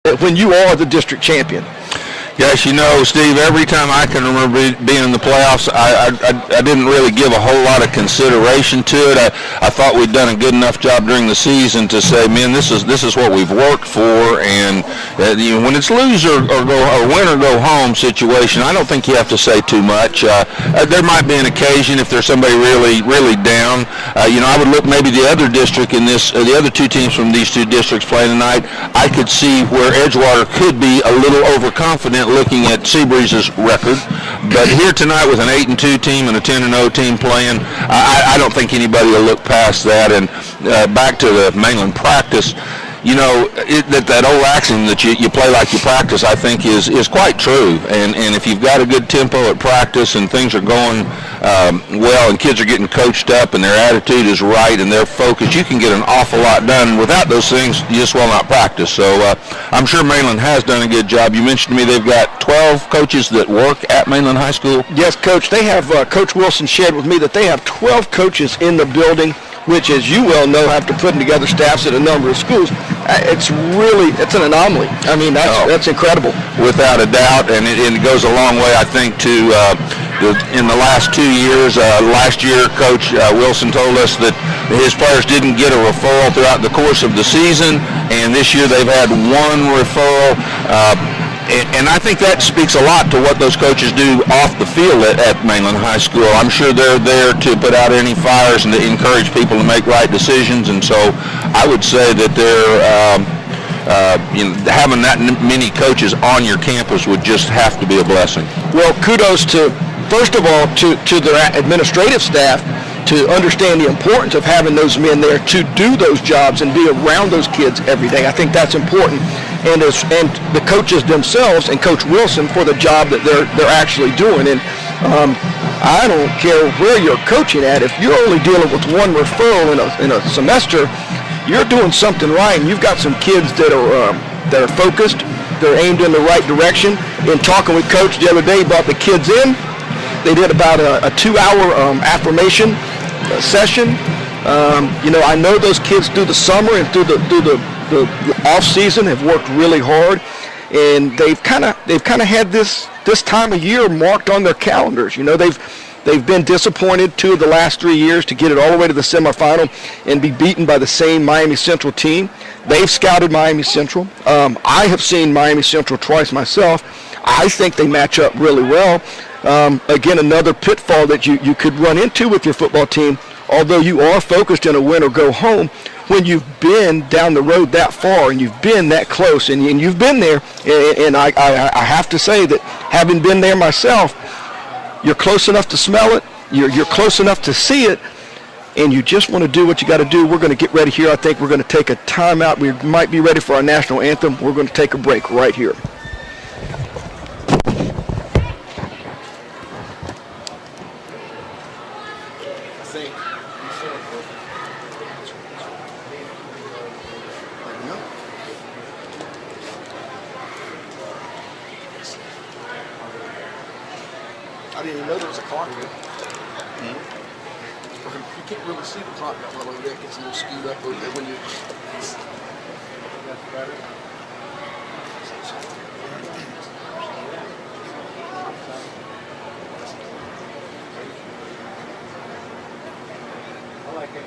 when you are the district champion? Yes, you know, Steve, every time I can remember being in the playoffs, I didn't really give a whole lot of consideration to it. I thought we'd done a good enough job during the season to say, man, this is what we've worked for. And you know, when it's lose or win or go home situation, I don't think you have to say too much. There might be an occasion if there's somebody really down. You know, I would look maybe the other district in this, the other two teams from these two districts playing tonight. I could see where Edgewater could be a little overconfident looking at SEABREEZE's record, but here tonight with an 8-2 team and a 10-0 team playing, I don't think anybody will look past that. And back to the Mainland practice, you know, that old axiom that you play like you practice, I think is quite true. And if you've got a good tempo at practice and things are going well and kids are getting coached up and their attitude is right and their focus, you can get an awful lot done. Without those things, you just will not practice. So I'm sure Mainland has done a good job. You mentioned to me they've got 12 coaches that work at Mainland High School. Yes, Coach. They have, Coach Wilson shared with me that they have 12 coaches in the building, which, as you well know, after putting together staffs at a number of schools, it's an anomaly. I mean, that's incredible. Without a doubt, and it goes a long way, I think, to in the last 2 years. Last year, Coach Wilson told us that his players didn't get a referral throughout the course of the season, and this year they've had one referral. And I think that speaks a lot to what those coaches do off the field at Mainland High School. I'm sure they're there to put out any fires and to encourage people to make right decisions. And so I would say that they're, you know, having that many coaches on your campus would just have to be a blessing. Well, kudos to, first of all, to their administrative staff to understand the importance of having those men there to do those jobs and be around those kids every day. I think that's important. And the coaches themselves and Coach Wilson for the job that they're actually doing. And I don't care where you're coaching at. If you're only dealing with one referral in a semester, you're doing something right. And you've got some kids that are focused, they're aimed in the right direction. In talking with Coach the other day, he brought the kids in. They did about a 2-hour affirmation session. You know, I know those kids through the summer and through the off season have worked really hard, and they've kind of had this time of year marked on their calendars. You know, they've been disappointed 2 of the last 3 years to get it all the way to the semifinal and be beaten by the same Miami Central team. They've scouted Miami Central. I have seen Miami Central twice myself. I think they match up really well. Again, another pitfall that you could run into with your football team, although you are focused in a win or go home, when you've been down the road that far and you've been that close and you've been there, and I have to say that having been there myself, you're close enough to smell it, you're close enough to see it, and you just want to do what you got to do. We're going to get ready here. I think we're going to take a timeout. We might be ready for our national anthem. We're going to take a break right here. I didn't even know there was a clock here. You can't really see the clock that well over there. It gets a little skewed up over there when you... That's better. I like it.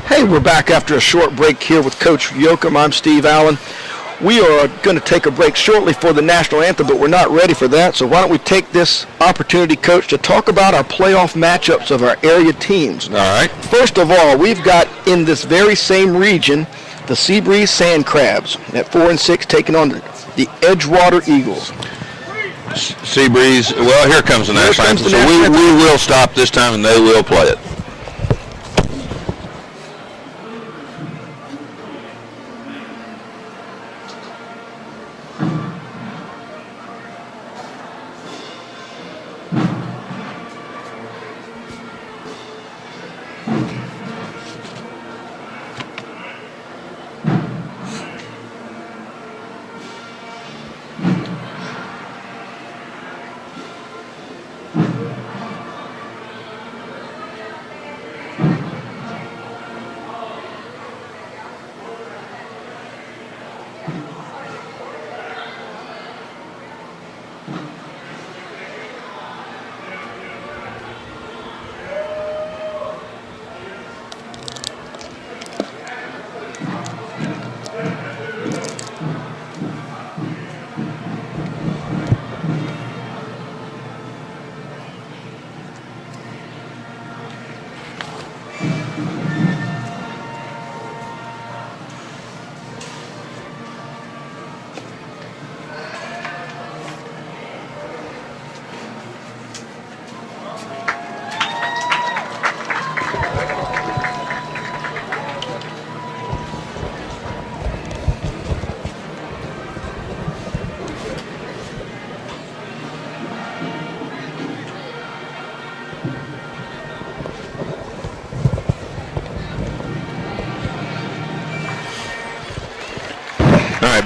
Hey, we're back after a short break here with Coach Yoakum. I'm Steve Allen. We are going to take a break shortly for the national anthem, but we're not ready for that. So why don't we take this opportunity, Coach, to talk about our playoff matchups of our area teams. All right. First of all, we've got in this very same region the SEABREEZE SANDCRABS at 4-6 taking on the Edgewater Eagles. SEABREEZE, well, here comes the national anthem. So we will stop this time and they will play it.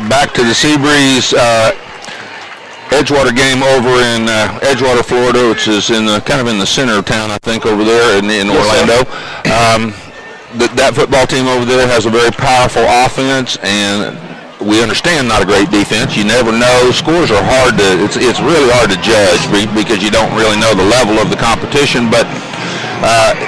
Back to the SEABREEZE Edgewater game over in Edgewater, Florida, which is in the, kind of in the center of town, I think, over there in Orlando. That football team over there has a very powerful offense, and we understand not a great defense. You never know. Scores are hard to, it's really hard to judge because you don't really know the level of the competition, but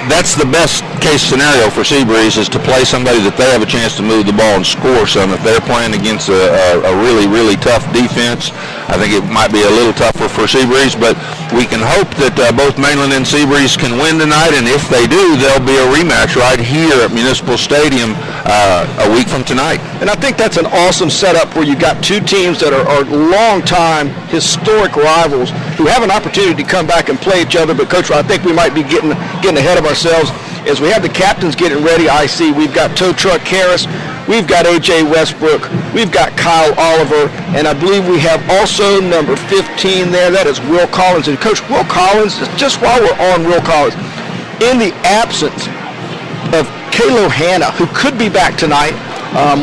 that's the best case scenario for SEABREEZE, is to play somebody that they have a chance to move the ball and score some. If they're playing against a really, really tough defense, I think it might be a little tougher for SEABREEZE, but we can hope that both Mainland and SEABREEZE can win tonight, and if they do, there'll be a rematch right here at Municipal Stadium a week from tonight. And I think that's an awesome setup where you got two teams that are long-time historic rivals who have an opportunity to come back and play each other. But Coach, I think we might be getting ahead of ourselves as we have the captains getting ready. I see we've got Tow Truck Harris, we've got A.J. Westbrook, we've got Kyle Oliver, and I believe we have also number 15 there. That is Will Collins. And Coach, Will Collins, just while we're on Will Collins, in the absence of Kalo Hanna, who could be back tonight,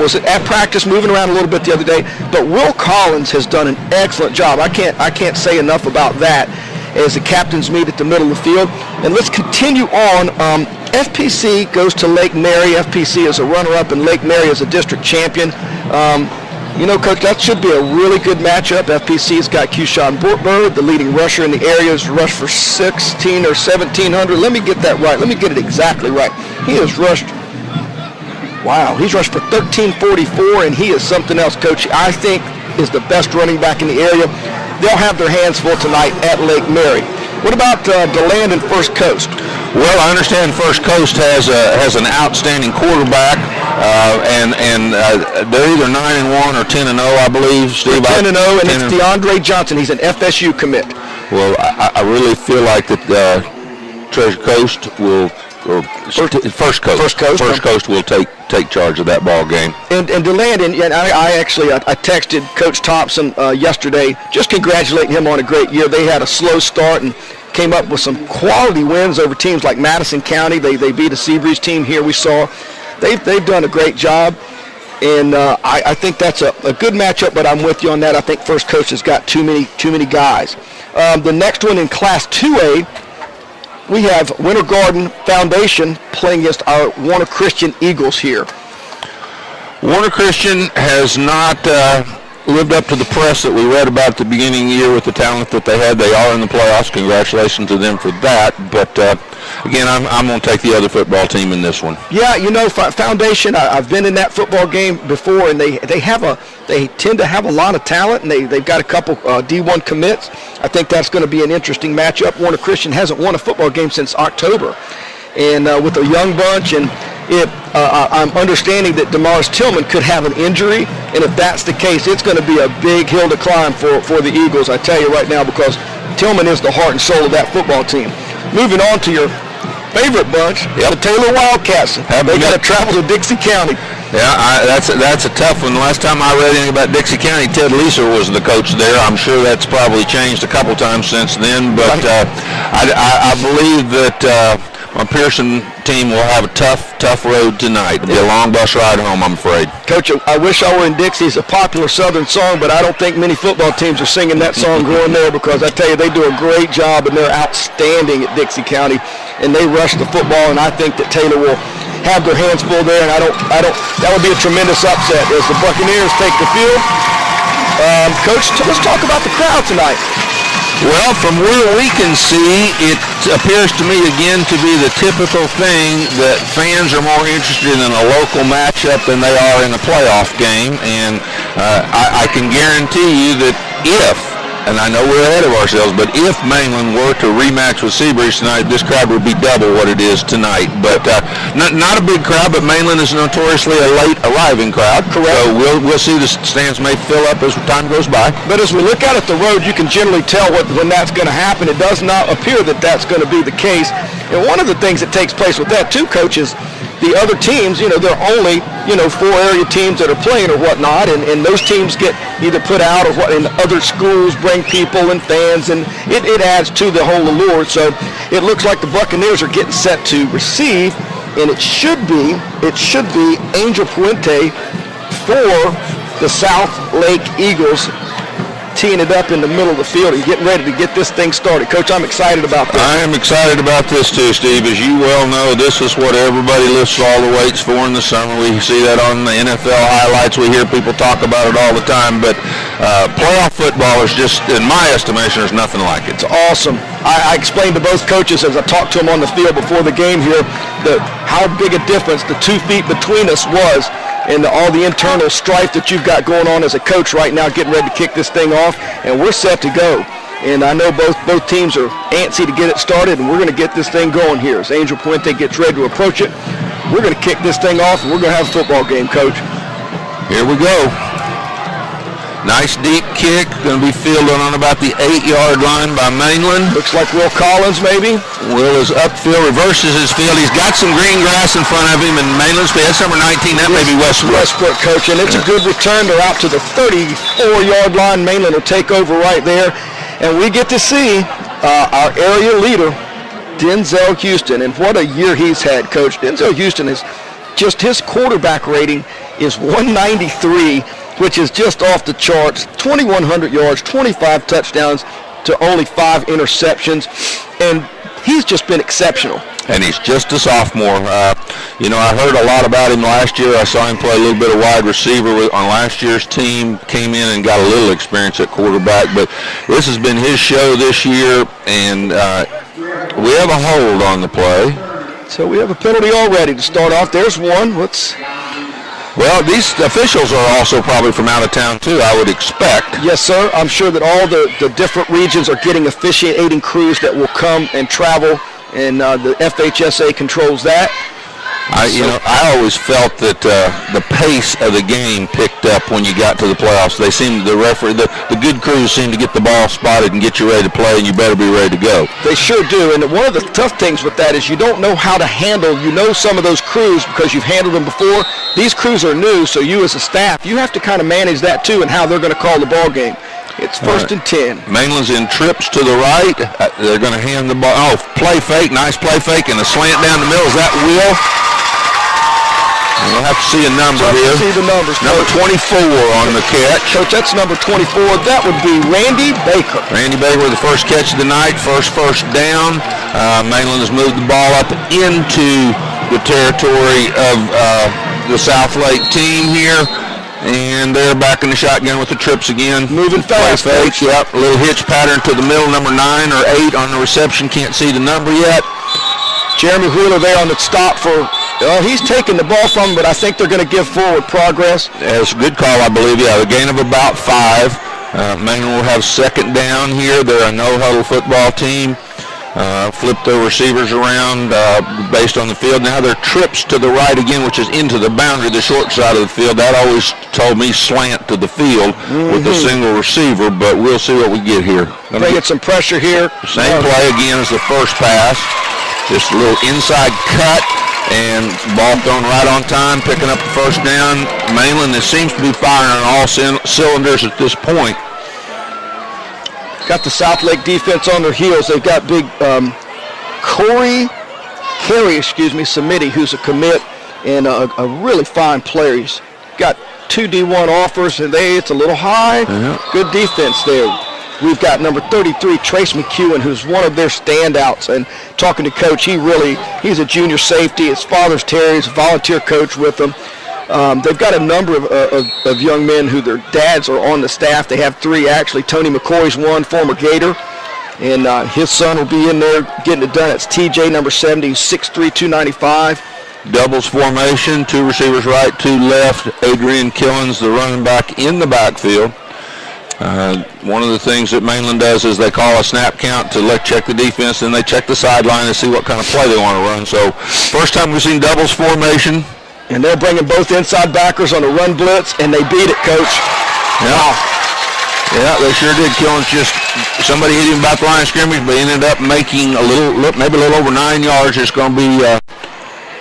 was at practice moving around a little bit the other day, but Will Collins has done an excellent job. I can't say enough about that as the captains meet at the middle of the field. And let's continue on. FPC goes to Lake Mary. FPC is a runner-up, and Lake Mary is a district champion. You know, Coach, that should be a really good matchup. FPC's got Keyshawn Bird, the leading rusher in the area, has rushed for 16 or 1,700. Let me get that right. Let me get it exactly right. He has rushed, wow, he's rushed for 1,344, and he is something else, Coach. I think is the best running back in the area. They'll have their hands full tonight at Lake Mary. What about DeLand and First Coast? Well, I understand First Coast has an outstanding quarterback, and they're either 9-1 or 10-0, I believe. Steve, 10-0, and it's DeAndre Johnson. He's an FSU commit. Well, I really feel like that Treasure Coast will, or First Coast will take charge of that ball game. And DeLand, and I texted Coach Thompson yesterday, just congratulating him on a great year. They had a slow start and came up with some quality wins over teams like Madison County. They beat a SEABREEZE team here. We saw they've done a great job, and I think that's a good matchup. But I'm with you on that. I think First Coast has got too many guys. The next one in Class 2A, we have Winter Garden Foundation playing against our Warner Christian Eagles here. Warner Christian has not lived up to the press that we read about at the beginning of the year with the talent that they had. They are in the playoffs. Congratulations to them for that. But again, I'm going to take the other football team in this one. Yeah, you know, Foundation, I've been in that football game before, and they tend to have a lot of talent, and they've got a couple D1 commits. I think that's going to be an interesting matchup. Warner Christian hasn't won a football game since October, and with a young bunch, and I'm understanding that Damaris Tillman could have an injury, and if that's the case, it's going to be a big hill to climb for the Eagles, I tell you right now, because Tillman is the heart and soul of that football team. Moving on to your favorite bunch, the Taylor Wildcats. They got to travel to Dixie County. Yeah, that's a tough one. The last time I read anything about Dixie County, Ted Leeser was the coach there. I'm sure that's probably changed a couple times since then, but I believe that my Pearson team will have a tough road tonight. It'll be a long bus ride home, I'm afraid. Coach, I wish I were in Dixie. It's a popular Southern song, but I don't think many football teams are singing that song growing there, because I tell you, they do a great job, and they're outstanding at Dixie County, and they rush the football, and I think that Taylor will have their hands full there, and I don't, that would be a tremendous upset as the Buccaneers take the field. Coach, let's talk about the crowd tonight. Well, from where we can see, it appears to me again to be the typical thing that fans are more interested in a local matchup than they are in a playoff game. And I can guarantee you that if, and I know we're ahead of ourselves, but if Mainland were to rematch with SEABREEZE tonight, this crowd would be double what it is tonight. But not a big crowd, but Mainland is notoriously a late arriving crowd. Correct. So we'll see the stands may fill up as time goes by. But as we look out at the road, you can generally tell when that's going to happen. It does not appear that that's going to be the case. And one of the things that takes place with that too, Coach, is the other teams, there are only, 4 area teams that are playing or whatnot, and those teams get either put out or what, and other schools bring people and fans, and it adds to the whole allure. So it looks like the Buccaneers are getting set to receive, and it should be Angel Puente for the South Lake Eagles, teeing it up in the middle of the field and getting ready to get this thing started. Coach, I'm excited about this. I am excited about this too, Steve. As you well know, this is what everybody lifts all the weights for in the summer. We see that on the NFL highlights. We hear people talk about it all the time, but playoff football is just, in my estimation, there's nothing like it. It's awesome. I explained to both coaches as I talked to them on the field before the game here how big a difference the 2 feet between us was, and all the internal strife that you've got going on as a coach right now, getting ready to kick this thing off, and we're set to go. And I know both teams are antsy to get it started, and we're going to get this thing going here. As Angel Puente gets ready to approach it, we're going to kick this thing off, and we're going to have a football game, Coach. Here we go. Nice deep kick, going to be fielded on about the 8-yard line by Mainland. Looks like Will Collins, maybe. Will is upfield, reverses his field. He's got some green grass in front of him, and Mainland's field. That's number 19. That may be Westbrook. Westbrook, Coach, and it's a good return. They're out to the 34-yard line. Mainland will take over right there, and we get to see our area leader, Denzel Houston, and what a year he's had, Coach. Denzel Houston is just, his quarterback rating is 193. Which is just off the charts. 2,100 yards, 25 touchdowns to only 5 interceptions, and he's just been exceptional. And he's just a sophomore. I heard a lot about him last year. I saw him play a little bit of wide receiver on last year's team, came in and got a little experience at quarterback, but this has been his show this year, and we have a hold on the play. So we have a penalty already to start off. There's one. Well, these officials are also probably from out of town, too, I would expect. Yes, sir. I'm sure that all the different regions are getting officiating crews that will come and travel, and the FHSA controls that. I always felt that the pace of the game picked up when you got to the playoffs. They seemed, the good crews seem to get the ball spotted and get you ready to play, and you better be ready to go. They sure do, and one of the tough things with that is you don't know how to handle, some of those crews because you've handled them before. These crews are new, so you as a staff, you have to kind of manage that too and how they're going to call the ball game. It's first and 10. Mainland's in trips to the right. They're going to hand the ball. Oh, play fake, nice play fake, and a slant down the middle. Is that Will? We'll have to see a number here. See the numbers. Number 24 on the catch. Coach, that's number 24. That would be Randy Baker. Randy Baker with the first catch of the night, first down. Mainland has moved the ball up into the territory of the South Lake team here. And they're back in the shotgun with the trips again. Moving fast. Play fake, yep. A little hitch pattern to the middle, number 9 or 8 on the reception. Can't see the number yet. Jeremy Wheeler there on the stop for, he's taking the ball from him, but I think they're going to give forward progress. That's a good call, I believe. Yeah, a gain of about 5. Mainland will have second down here. They're a no-huddle football team. Flip their receivers around based on the field. Now they're trips to the right again, which is into the boundary, the short side of the field. That always told me slant to the field with a single receiver, but we'll see what we get here. Bringing some pressure here. Same play again as the first pass. Just a little inside cut and ball thrown right on time, picking up the first down. Mainland, that seems to be firing on all cylinders at this point. Got the South Lake defense on their heels. They've got big Carey, Samiti, who's a commit and a really fine player. He's got 2 D1 offers, and it's a little high. Good defense there. We've got number 33, Trace McEwen, who's one of their standouts. And talking to Coach, he's a junior safety. His father's Terry. He's a volunteer coach with them. They've got a number of young men who their dads are on the staff. They have 3 actually. Tony McCoy's one, former Gator, and his son will be in there getting it done. It's TJ, number 70, 6'3", 295. Doubles formation, 2 receivers right, 2 left. Adrian Killens, the running back, in the backfield. One of the things that Mainland does is they call a snap count to check the defense, then they check the sideline and see what kind of play they want to run. So first time we've seen doubles formation. And they're bringing both inside backers on a run blitz, and they beat it, Coach. Yeah. Yeah, they sure did. Killens just, somebody hit him about the line of scrimmage, but ended up making maybe a little over 9 yards. It's going to be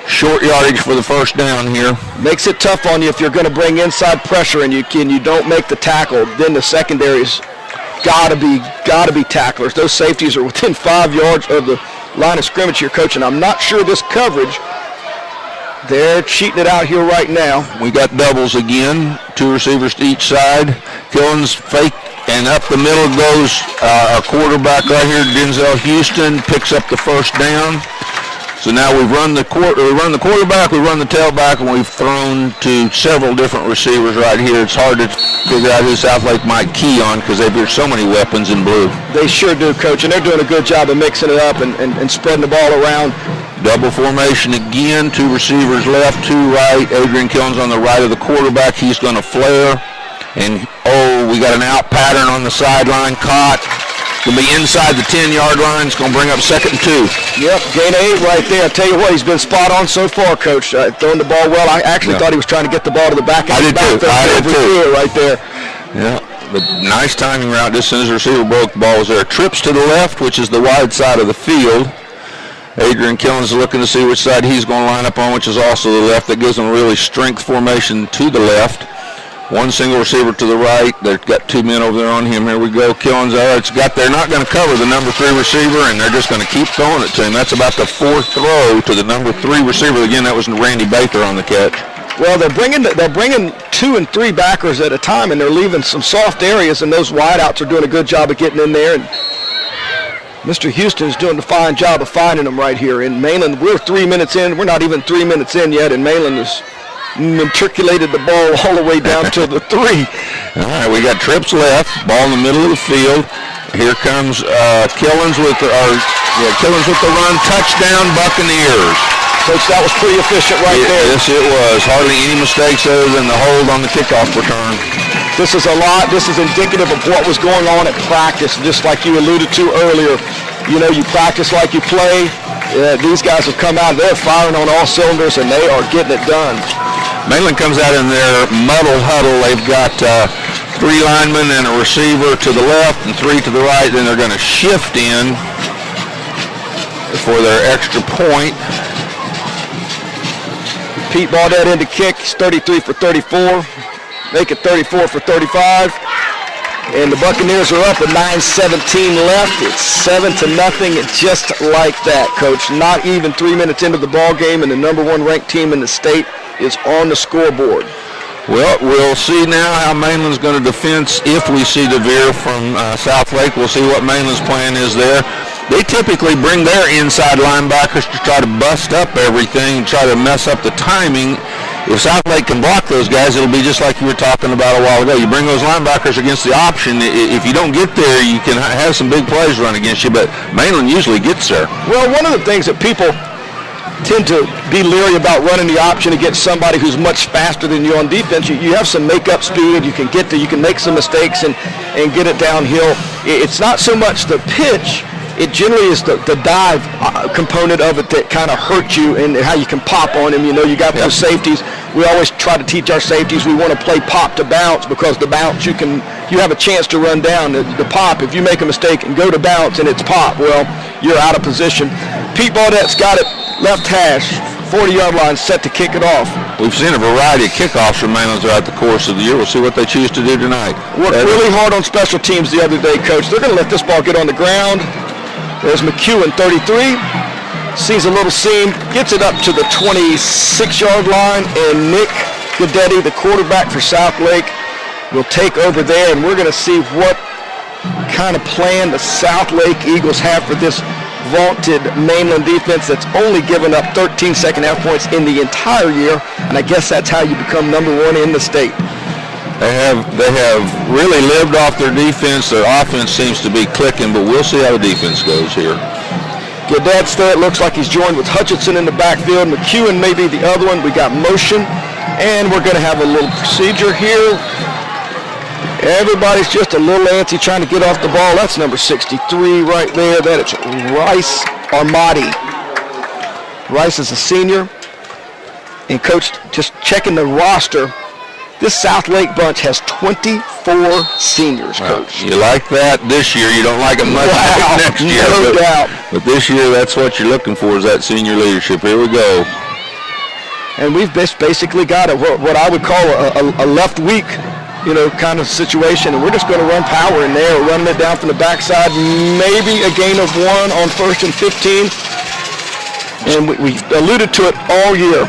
short yardage for the first down here. Makes it tough on you if you're going to bring inside pressure and you don't make the tackle. Then the secondary's gotta be tacklers. Those safeties are within 5 yards of the line of scrimmage here, Coach, and I'm not sure this coverage. They're cheating it out here right now. We got doubles again, 2 receivers to each side. Killens fake, and up the middle goes our quarterback right here, Denzel Houston, picks up the first down. So now we've run the quarterback, we run the tailback, and we've thrown to several different receivers right here. It's hard to figure out who Southlake might key on because they've got so many weapons in blue. They sure do, Coach, and they're doing a good job of mixing it up and spreading the ball around. Double formation again, 2 receivers left, 2 right. Adrian Killens on the right of the quarterback. He's going to flare. And, we got an out pattern on the sideline. Caught. Going to be inside the 10-yard line. It's going to bring up 2nd and 2. Yep, gain of 8 right there. I tell you what, he's been spot on so far, Coach. Throwing the ball well. I actually thought he was trying to get the ball to the back. I did too. Right there. Yeah, but nice timing route. Just as soon as the receiver broke, the ball was there. Trips to the left, which is the wide side of the field. Adrian Killens is looking to see which side he's going to line up on, which is also the left. That gives them really strength formation to the left. 1 single receiver to the right. They've got 2 men over there on him. Here we go. Killens, they're not going to cover the number 3 receiver, and they're just going to keep throwing it to him. That's about the 4th throw to the number 3 receiver. Again, that was Randy Baker on the catch. Well, they're bringing 2 and 3 backers at a time, and they're leaving some soft areas, and those wideouts are doing a good job of getting in there. And Mr. Houston's doing a fine job of finding them right here. In Mainland, we're 3 minutes in. We're not even 3 minutes in yet, and Mainland has matriculated the ball all the way down to the 3. All right, we got trips left, ball in the middle of the field. Here comes Killens with the run, touchdown Buccaneers. Coach, that was pretty efficient right there. Yes, it was. Hardly any mistakes other than the hold on the kickoff return. This is indicative of what was going on at practice, just like you alluded to earlier. You know, you practice like you play. These guys have come out, they're firing on all cylinders, and they are getting it done. Mainland comes out in their muddle huddle. They've got 3 linemen and a receiver to the left and 3 to the right. Then they're going to shift in for their extra point. Pete Baudette in to kick. He's 33 for 34. Make it 34 for 35. And the Buccaneers are up with 9:17 left. It's 7-0, and just like that, Coach. Not even 3 minutes into the ball game, and the number 1 ranked team in the state is on the scoreboard. Well, we'll see now how Mainland's going to defend if we see DeVere from Southlake. We'll see what Mainland's plan is there. They typically bring their inside linebackers to try to bust up everything and try to mess up the timing. If Southlake can block those guys, it'll be just like you were talking about a while ago. You bring those linebackers against the option. If you don't get there, you can have some big plays run against you, but Mainland usually gets there. Well, one of the things that people tend to be leery about running the option against somebody who's much faster than you on defense. You have some make-up speed. You can get there. You can make some mistakes and get it downhill. It's not so much the pitch. It generally is the dive component of it that kind of hurts you and how you can pop on him. You know, you got those safeties. We always try to teach our safeties we want to play pop to bounce, because the bounce you have a chance to run down. The pop, if you make a mistake and go to bounce and it's pop, well, you're out of position. Pete Baudette's got it left hash, 40-yard line, set to kick it off. We've seen a variety of kickoffs from Mainland throughout the course of the year. We'll see what they choose to do tonight. Worked really hard on special teams the other day, Coach. They're going to let this ball get on the ground. There's McEwen, 33, sees a little seam, gets it up to the 26-yard line, and Nick Guidetti, the quarterback for Southlake, will take over there, and we're going to see what kind of plan the Southlake Eagles have for this vaunted Mainland defense that's only given up 13 second-half points in the entire year, and I guess that's how you become #1 in the state. They have really lived off their defense. Their offense seems to be clicking, but we'll see how the defense goes here. Gaddet's there. It looks like he's joined with Hutchinson in the backfield. McEwen may be the other one. We got motion, and we're going to have a little procedure here. Everybody's just a little antsy trying to get off the ball. That's number 63 right there. That is Rice Armadi. Rice is a senior. And Coach, just checking the roster, this South Lake bunch has 24 seniors, Coach. You like that this year. You don't like it much next year. No doubt. But this year, that's what you're looking for, is that senior leadership. Here we go. And we've basically got what I would call a left weak, kind of situation. And we're just going to run power in there, running it down from the backside. Maybe a gain of 1 on 1st and 15. And we alluded to it all year.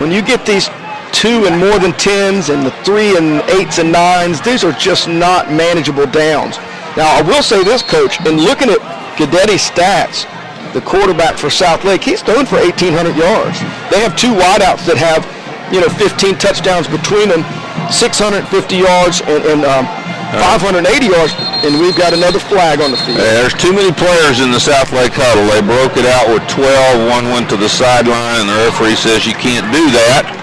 When you get these 2 and more than 10s and the 3 and 8s and 9s, these are just not manageable downs. Now, I will say this, Coach, in looking at Gaddetti's stats, the quarterback for South Lake, he's thrown for 1,800 yards. They have 2 wideouts that have, 15 touchdowns between them, 650 yards and 580 yards, and we've got another flag on the field. There's too many players in the South Lake huddle. They broke it out with 12. One went to the sideline, and the referee says you can't do that.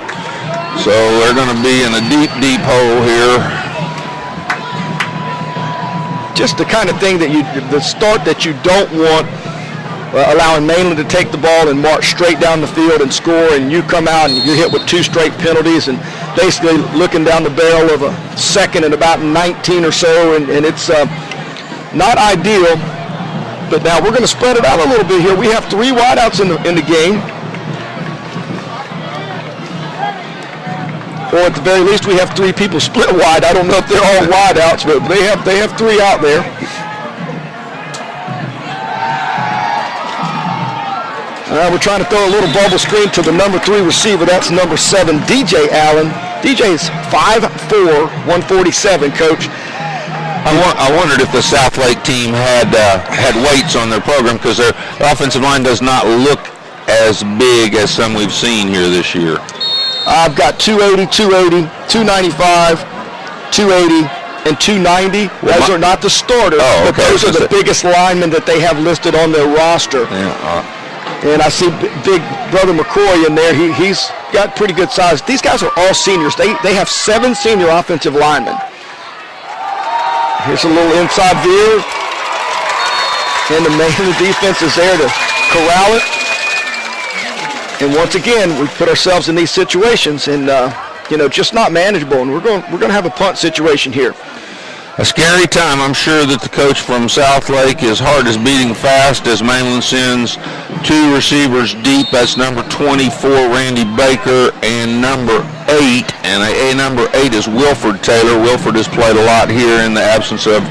So they're going to be in a deep, deep hole here. Just the kind of thing that the start that you don't want, allowing Mainland to take the ball and march straight down the field and score, and you come out and you're hit with 2 straight penalties and basically looking down the barrel of a second and about 19 or so, and it's not ideal. But now we're going to spread it out a little bit here. We have 3 wideouts in the game. Or at the very least, we have 3 people split wide. I don't know if they're all wideouts, but they have 3 out there. We're trying to throw a little bubble screen to the number 3 receiver. That's number 7, DJ Allen. DJ's 5'4", 147, Coach. I wondered if the South Lake team had weights on their program, because their offensive line does not look as big as some we've seen here this year. I've got 280, 280, 295, 280, and 290. Those are not the starters, but those are the biggest linemen that they have listed on their roster. Yeah, and I see big brother McCoy in there. He's got pretty good size. These guys are all seniors. They have 7 senior offensive linemen. Here's a little inside view. And the Mainland defense is there to corral it. And once again, we put ourselves in these situations, and just not manageable. And we're going to have a punt situation here. A scary time. I'm sure that the coach from South Lake, his heart is beating fast as Mainland sends 2 receivers deep. That's number 24, Randy Baker, and number 8. And number 8 is Wilford Taylor. Wilford has played a lot here in the absence of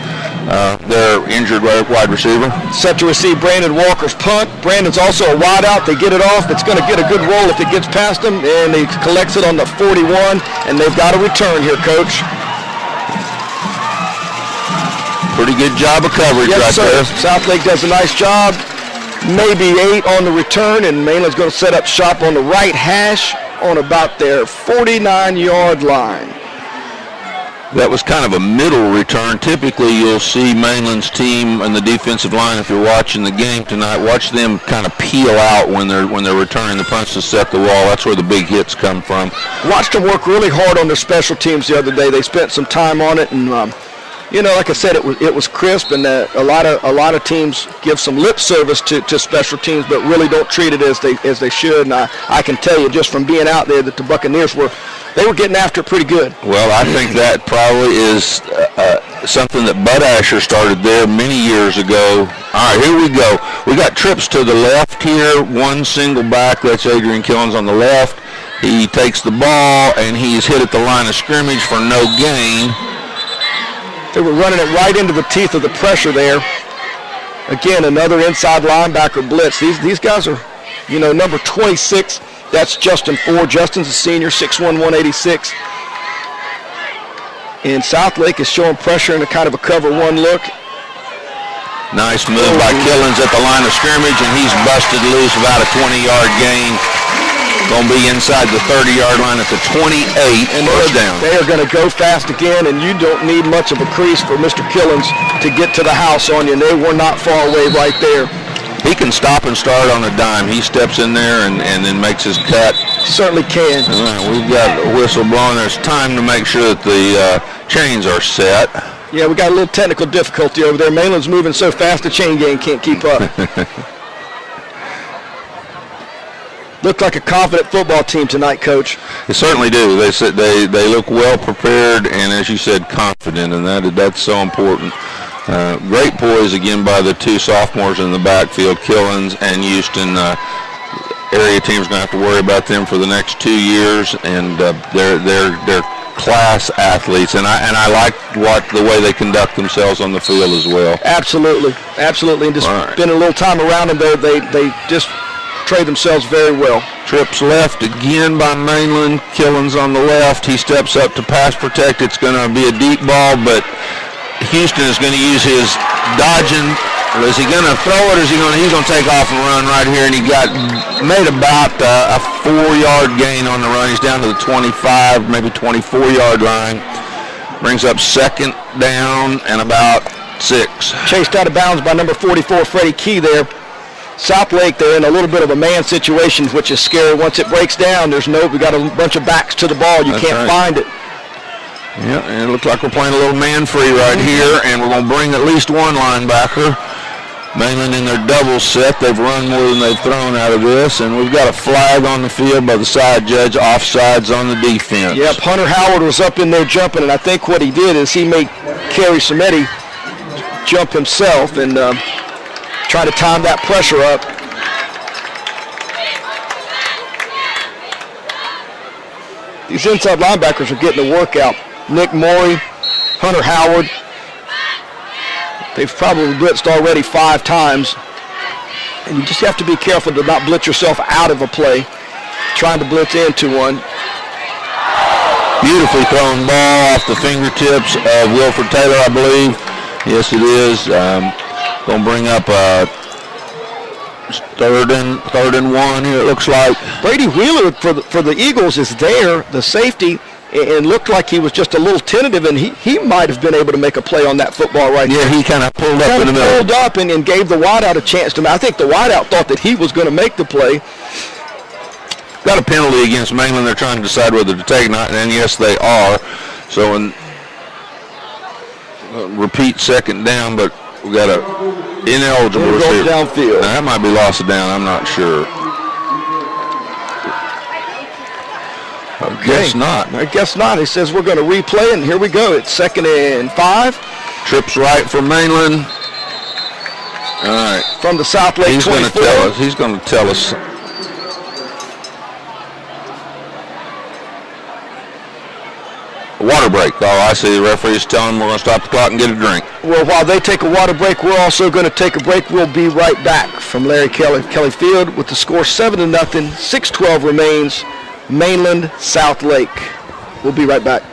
their injured wide receiver. Set to receive Brandon Walker's punt. Brandon's also a wideout. They get it off. It's going to get a good roll if it gets past him, and he collects it on the 41, and they've got a return here, Coach. Pretty good job of coverage there. South Lake does a nice job. Maybe 8 on the return, and Mainland's going to set up shop on the right hash on about their 49-yard line. That was kind of a middle return. Typically, you'll see Mainland's team and the defensive line, if you're watching the game tonight, watch them kind of peel out when they're returning the punts to set the wall. That's where the big hits come from. Watched them work really hard on their special teams the other day. They spent some time on it, and like I said, it was crisp, and a lot of teams give some lip service to special teams, but really don't treat it as they should. And I can tell you just from being out there that the Buccaneers were getting after it pretty good. Well, I think that probably is something that Bud Asher started there many years ago. All right, here we go. We got trips to the left here. 1 single back. That's Adrian Killens on the left. He takes the ball, and he's hit at the line of scrimmage for no gain. They were running it right into the teeth of the pressure there. Again, another inside linebacker blitz. These guys are, number 26. That's Justin Ford. Justin's a senior, 6'1", 186. And South Lake is showing pressure in a kind of a cover 1 look. Nice move by Killens at the line of scrimmage, and he's busted loose about a 20-yard gain. Going to be inside the 30-yard line at the 28, and first down. They are going to go fast again, and you don't need much of a crease for Mr. Killens to get to the house on you, and they were not far away right there. He can stop and start on a dime. He steps in there and then makes his cut. Certainly can. All right, we've got a whistle blowing. There's time to make sure that the chains are set. Yeah, we got a little technical difficulty over there. Mainland's moving so fast the chain gang can't keep up. Look like a confident football team tonight, Coach. They certainly do. They look well prepared and, as you said, confident, and that's so important. Great poise again by the two sophomores in the backfield, Killens and Houston. Area team's going to have to worry about them for the next 2 years, and they're class athletes, and I like the way they conduct themselves on the field as well. Absolutely, absolutely. And just spend a little time around them, they just trade themselves very well. Trips left again by Mainland. Killens on the left. He steps up to pass protect. It's going to be a deep ball, but Houston is going to use his dodging. Is he going to throw it, or is he's going to take off and run right here? And he made about a 4-yard gain on the run. He's down to the 25, maybe 24-yard line. Brings up second down and about 6. Chased out of bounds by number 44, Freddie Key there. South Lake, they're in a little bit of a man situation, which is scary. Once it breaks down, we got a bunch of backs to the ball. You can't find it. Yeah, and it looks like we're playing a little man-free right here, and we're going to bring at least one linebacker. Mainland in their double set. They've run more than they've thrown out of this, and we've got a flag on the field by the side judge, offsides on the defense. Yep, Hunter Howard was up in there jumping, and I think what he did is he made Kerry Samedi jump himself and try to time that pressure up. These inside linebackers are getting the workout. Nick Morey, Hunter Howard. They've probably blitzed already 5 times. And you just have to be careful to not blitz yourself out of a play, trying to blitz into one. Beautifully thrown ball off the fingertips of Wilford Taylor, I believe. Yes, it is. Going to bring up third and 1 here, it looks like. Brady Wheeler for the Eagles is there, the safety, and looked like he was just a little tentative, and he might have been able to make a play on that football right there. Yeah, he kind of pulled up in the middle. Pulled up and gave the wideout a chance to. I think the wideout thought that he was going to make the play. Got a penalty against Mainland. They're trying to decide whether to take it or not, and yes, they are. So, repeat second down, but we got a ineligible receiver. Downfield. Now, that might be loss of down. I'm not sure. Okay. I guess not. He says we're going to replay it, and here we go. It's 2nd and 5. Trips right for Mainland. All right. From the South Lake 24. He's going to tell us. Water break. Oh, I see. The referee's telling them we're going to stop the clock and get a drink. Well, while they take a water break, we're also going to take a break. We'll be right back from Larry Kelly Field with the score 7-0. 6:12 remains. Mainland, South Lake. We'll be right back.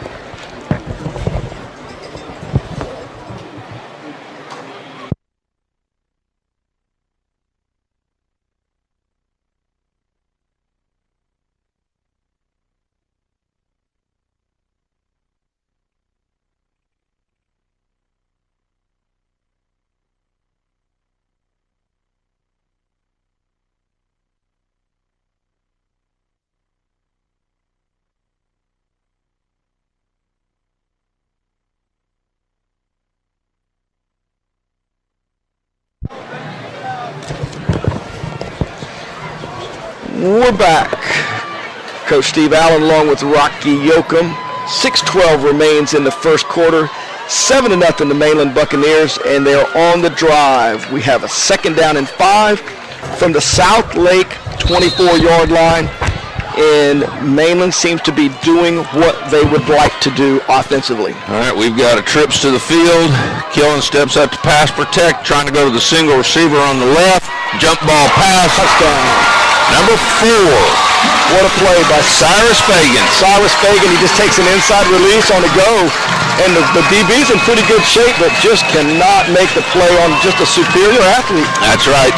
We're back. Coach Steve Allen along with Rocky Yoakum. 6:12 remains in the first quarter. 7-0 the Mainland Buccaneers, and they're on the drive. We have a 2nd down and 5 from the South Lake 24-yard line, and Mainland seems to be doing what they would like to do offensively. All right, we've got a trips to the field. Killen steps up to pass protect, trying to go to the single receiver on the left. Jump ball pass. Touchdown. Number 4. What a play by Cyrus Fagan. Cyrus Fagan. He just takes an inside release on the go. And the DB's in pretty good shape, but just cannot make the play on just a superior athlete. That's right.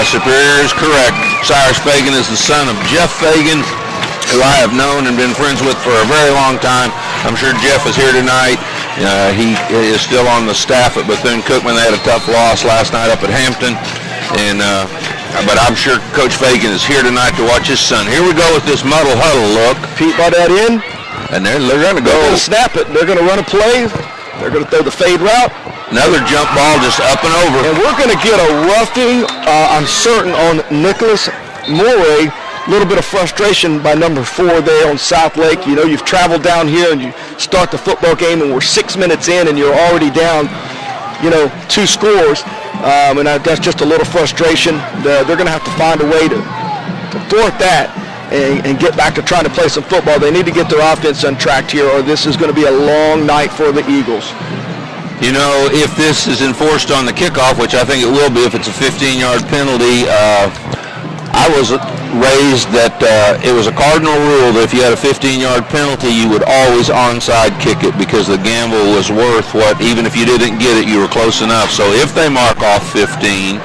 Superior is correct. Cyrus Fagan is the son of Jeff Fagan, who I have known and been friends with for a very long time. I'm sure Jeff is here tonight. He is still on the staff at Bethune-Cookman. They had a tough loss last night up at Hampton. But I'm sure Coach Fagan is here tonight to watch his son. Here we go with this muddle huddle look. Pete brought that in. And they're going to go. They're going to snap it. They're going to run a play. They're going to throw the fade route. Another jump ball just up and over. And we're going to get a roughing, I'm certain, on Nicholas Morey. A little bit of frustration by number 4 there on South Lake. You know, you've traveled down here and you start the football game and we're 6 minutes in and you're already down, 2 scores. And that's just a little frustration. They're going to have to find a way to thwart that and get back to trying to play some football. They need to get their offense untracked here, or this is going to be a long night for the Eagles. You know, if this is enforced on the kickoff, which I think it will be if it's a 15-yard penalty, I was raised that it was a cardinal rule that if you had a 15-yard penalty, you would always onside kick it because the gamble was worth what, even if you didn't get it, you were close enough. So if they mark off 15,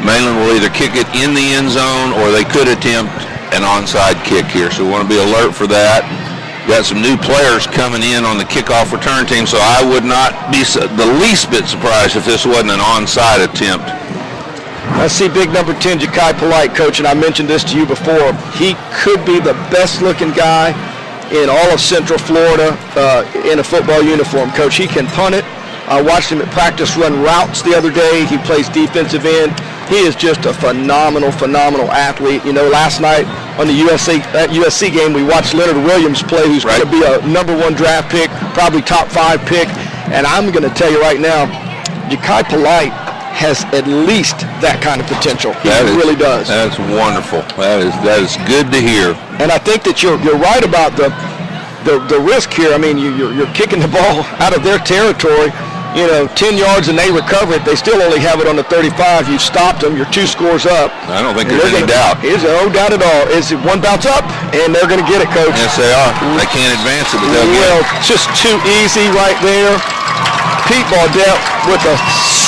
Mainland will either kick it in the end zone or they could attempt an onside kick here. So we want to be alert for that. Got some new players coming in on the kickoff return team, so I would not be the least bit surprised if this wasn't an onside attempt. I see big number 10, Ja'Kai Polite, Coach, and I mentioned this to you before. He could be the best-looking guy in all of Central Florida in a football uniform, Coach. He can punt it. I watched him at practice run routes the other day. He plays defensive end. He is just a phenomenal athlete. You know, last night on the USC game, we watched Leonard Williams play, who's going to be a number 1 draft pick, probably top 5 pick. And I'm going to tell you right now, Ja'Kai Polite has at least that kind of potential. He really does. That's wonderful. That is good to hear. And I think that you're right about the risk here. I mean, you're kicking the ball out of their territory. 10 yards and they recover it. They still only have it on the 35. You've stopped them. You're 2 scores up. I don't think there's any doubt. There's no doubt at all. Is it one bounce up? And they're going to get it, Coach. Yes, they are. They can't advance it, but they'll get it. Just too easy right there. Pete Baudette with a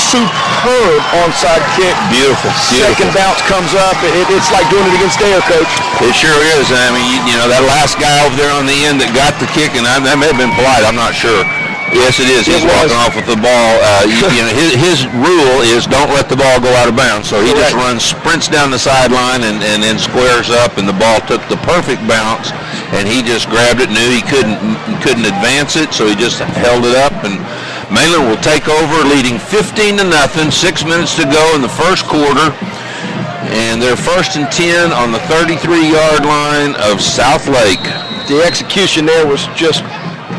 superb onside kick. Beautiful. Second bounce comes up. It's like doing it against air, Coach. It sure is. I mean, that last guy over there on the end that got the kick, and that may have been Polite. I'm not sure. Yes, it is. He's walking off with the ball. His rule is don't let the ball go out of bounds. So he just sprints down the sideline and then squares up, and the ball took the perfect bounce, and he just grabbed it, knew he couldn't advance it, so he just held it up, and Mainland will take over, leading 15-0. 6 minutes to go in the first quarter, and they're 1st and 10 on the 33-yard line of South Lake. The execution there was just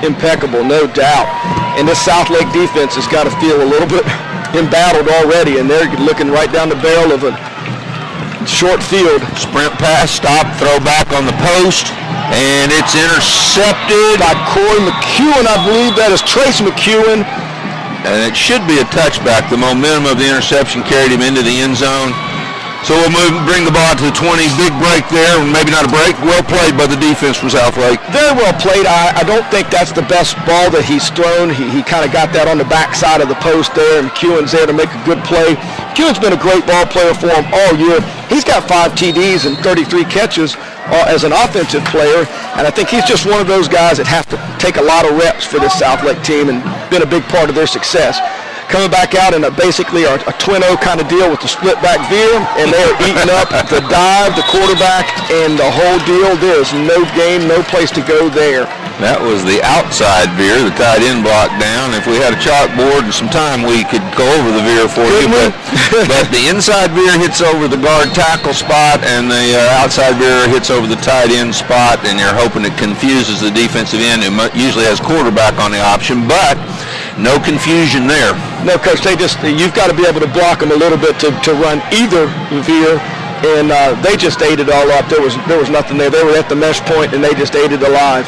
impeccable, no doubt. And this South Lake defense has got to feel a little bit embattled already, and they're looking right down the barrel of a short field. Sprint pass, stop, throw back on the post, and it's intercepted by Corey McEwen. I believe that is Trace McEwen. And it should be a touchback. The momentum of the interception carried him into the end zone. So we'll bring the ball to the 20. Big break there. Maybe not a break. Well played by the defense from South Lake. Very well played. I don't think that's the best ball that he's thrown. He kind of got that on the backside of the post there, and McEwen's there to make a good play. McEwen's been a great ball player for him all year. He's got 5 TDs and 33 catches as an offensive player, and I think he's just one of those guys that have to take a lot of reps for this South Lake team and been a big part of their success. Coming back out in basically a twin-O kind of deal with the split-back veer, and they're eating up the dive, the quarterback, and the whole deal. There's no game, no place to go there. That was the outside veer, the tight end blocked down. If we had a chalkboard and some time, we could go over the veer for you. But the inside veer hits over the guard tackle spot, and the outside veer hits over the tight end spot, and you're hoping it confuses the defensive end, who usually has quarterback on the option, but no confusion there. No, Coach, you've got to be able to block them a little bit to run either veer, and they just ate it all up. There was nothing there. They were at the mesh point, and they just ate it alive.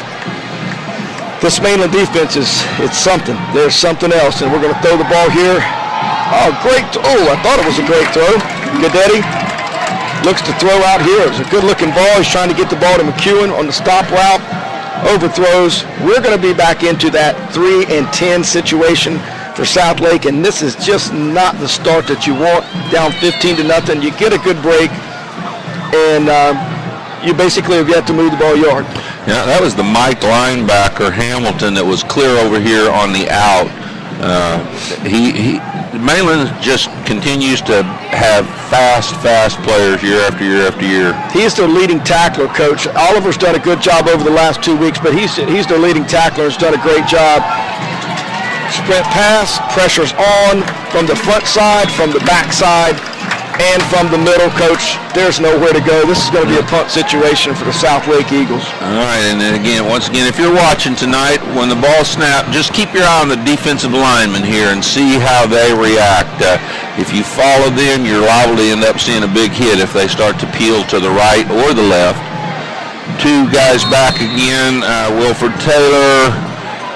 This Mainland defense it's something. There's something else, and we're going to throw the ball here. Oh, great. Oh, I thought it was a great throw. Gaddetti Looks to throw out here. It's a good-looking ball. He's trying to get the ball to McEwen on the stop route. Overthrows. We're going to be back into that 3-10 situation for Southlake, and this is just not the start that you want. Down 15-0. You get a good break, and you basically have yet to move the ball yard. Yeah, that was the Mike linebacker, Hamilton, that was clear over here on the out. Mainland just continues to have fast players year after year after year. He's their leading tackler, Coach. Oliver's done a good job over the last 2 weeks, but he's their leading tackler. Has done a great job. Sprint pass, pressure's on from the front side, from the back side, and from the middle, Coach. There's nowhere to go. This is going to be a punt situation for the Southlake Eagles. All right, and then once again, if you're watching tonight, when the ball snapped, just keep your eye on the defensive linemen here and see how they react. If you follow them, you're liable to end up seeing a big hit if they start to peel to the right or the left. 2 guys back again, Wilford Taylor,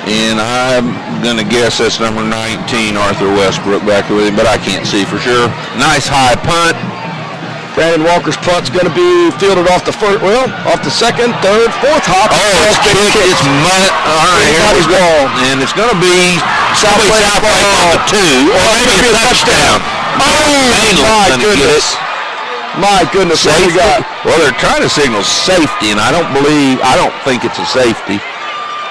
and I'm going to guess that's number 19, Arthur Westbrook, back with him, but I can't see for sure. Nice high punt. Brandon Walker's punt's going to be fielded off the first, off the second, third, fourth hop. Oh, it's kicked. It's mud. All right, here we go. And it's going to be Southlake on the 2, or maybe a touchdown. Oh, my goodness. My goodness, what we got? Well, they're trying to signal safety, and I don't think it's a safety.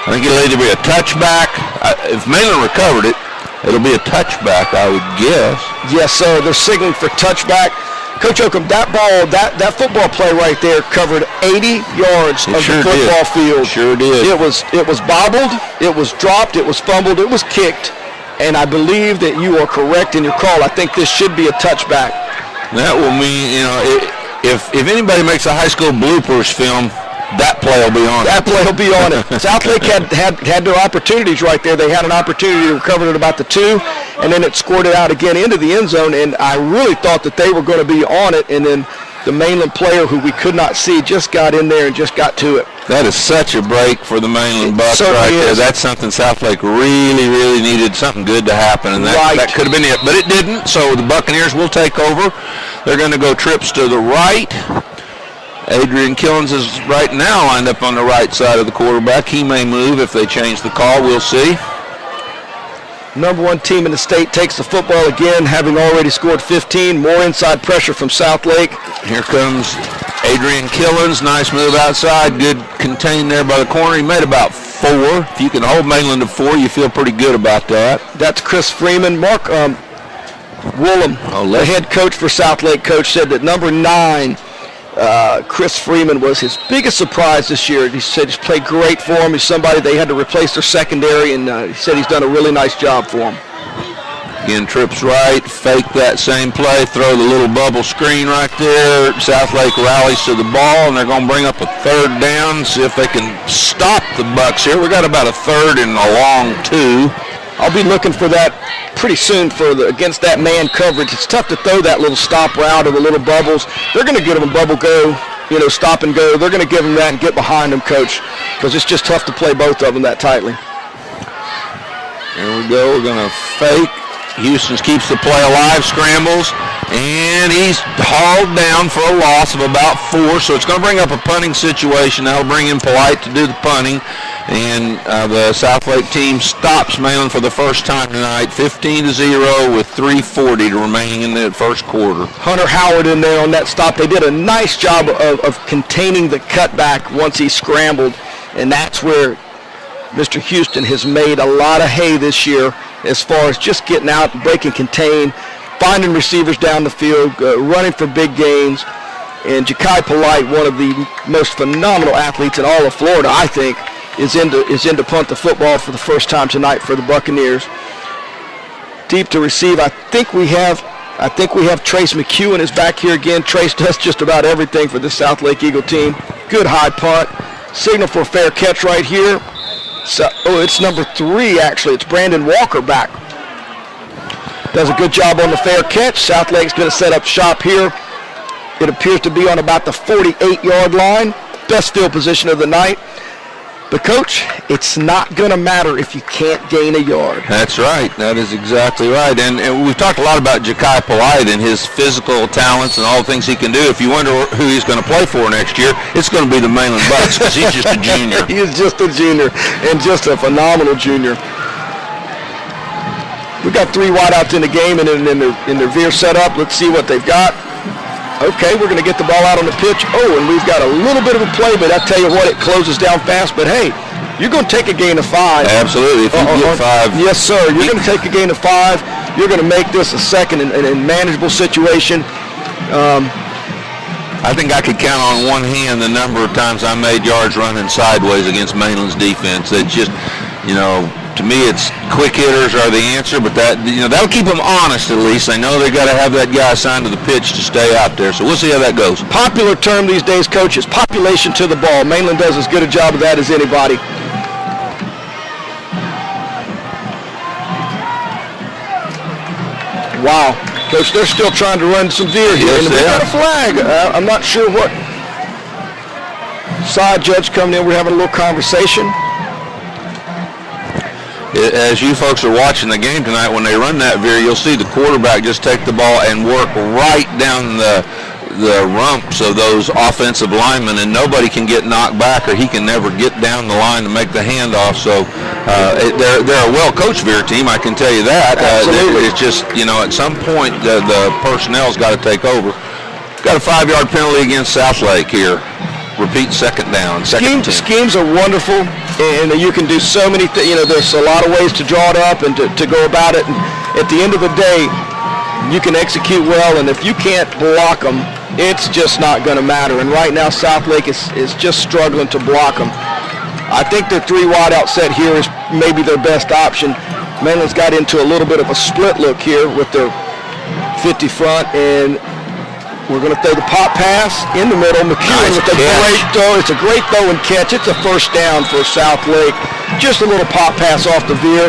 I think it'll either be a touchback. If Mainland recovered it, it'll be a touchback, I would guess. Yes, sir. They're signaling for touchback. Coach Oakham, that ball, that football play right there covered 80 yards of the football field. Sure did. It was bobbled, it was dropped, it was fumbled, it was kicked, and I believe that you are correct in your call. I think this should be a touchback. That will mean, if anybody makes a high school bloopers film, that play will be on it. That play will be on it. Southlake had their opportunities right there. They had an opportunity to recover it about the 2, and then it scored it out again into the end zone, and I really thought that they were going to be on it, and then the Mainland player who we could not see just got in there and just got to it. That is such a break for the Mainland Bucks right there. That's something Southlake really needed, something good to happen, and that could have been it, but it didn't, so the Buccaneers will take over. They're going to go trips to the right. Adrian Killens is right now lined up on the right side of the quarterback. He may move if they change the call. We'll see. Number 1 team in the state takes the football again, having already scored 15. More inside pressure from Southlake. Here comes Adrian Killens. Nice move outside. Good contain there by the corner. He made about 4. If you can hold Mainland to 4, you feel pretty good about that. That's Chris Freeman. Mark Woolham, the head coach for Southlake, coach, said that number 9, Chris Freeman, was his biggest surprise this year. He said he's played great for him. He's somebody they had to replace their secondary, and he said he's done a really nice job for him. Again, trips right, fake that same play, throw the little bubble screen right there. Southlake rallies to the ball, and they're going to bring up a 3rd down, see if they can stop the Bucks here. We got about a 3rd and a long 2. I'll be looking for that pretty soon against that man coverage. It's tough to throw that little stop route or the little bubbles. They're going to give them a bubble go, stop and go. They're going to give them that and get behind them, Coach, because it's just tough to play both of them that tightly. Here we go. We're going to fake. Houston keeps the play alive, scrambles, and he's hauled down for a loss of about 4, so it's going to bring up a punting situation. That'll bring in Polite to do the punting, and the Southlake team stops Mainland for the first time tonight, 15-0 with 3:40 to remain in the first quarter. Hunter Howard in there on that stop. They did a nice job of containing the cutback once he scrambled, and that's where Mr. Houston has made a lot of hay this year as far as just getting out, breaking contain, finding receivers down the field, running for big gains. And Ja'Kai Polite, one of the most phenomenal athletes in all of Florida, I think, is in to punt the football for the first time tonight for the Buccaneers. Deep to receive. I think we have Trace McEwen is back here again. Trace does just about everything for the Southlake Eagle team. Good high punt. Signal for a fair catch right here. So, it's number 3, actually. It's Brandon Walker back. Does a good job on the fair catch. Southlake's going to set up shop here. It appears to be on about the 48-yard line. Best field position of the night. But, Coach, it's not going to matter if you can't gain a yard. That's right. That is exactly right. And we've talked a lot about Ja'Kai Polite and his physical talents and all the things he can do. If you wonder who he's going to play for next year, it's going to be the Mainland Bucks because he's just a junior. He is just a junior, and just a phenomenal junior. We've got 3 wideouts in the game and in their veer setup. Let's see what they've got. Okay, we're going to get the ball out on the pitch. Oh, and we've got a little bit of a play, but I tell you what, it closes down fast. But, hey, you're going to take a gain of 5. Absolutely. If you get 5. Yes, sir. You're going to take a gain of 5. You're going to make this a second and manageable situation. I think I could count on one hand the number of times I made yards running sideways against Mainland's defense. That just, you know, to me, it's quick hitters are the answer, but that, you know, that'll keep them honest at least. They know they got to have that guy assigned to the pitch to stay out there. So we'll see how that goes. Popular term these days, Coach, is population to the ball. Mainland does as good a job of that as anybody. Wow. Coach, they're still trying to run some veer here. Yes, and we got a flag. I'm not sure what. Side judge coming in. We're having a little conversation. As you folks are watching the game tonight, when they run that veer, you'll see the quarterback just take the ball and work right down the rumps of those offensive linemen, and nobody can get knocked back, or he can never get down the line to make the handoff. So they're a well-coached veer team, I can tell you that. Absolutely. It's just, you know, at some point the personnel's got to take over. Got a 5-yard penalty against Southlake here. Repeat second down. Schemes are wonderful, and you can do so many things. You know, there's a lot of ways to draw it up and to go about it. And at the end of the day, you can execute well, and if you can't block them, it's just not going to matter. And right now, Southlake is just struggling to block them. I think their 3 wideout set here is maybe their best option. Mainland's got into a little bit of a split look here with their 50 front, and we're going to throw the pop pass in the middle. McEwen with a great throw. It's a great throw and catch. It's a first down for Southlake. Just a little pop pass off the veer.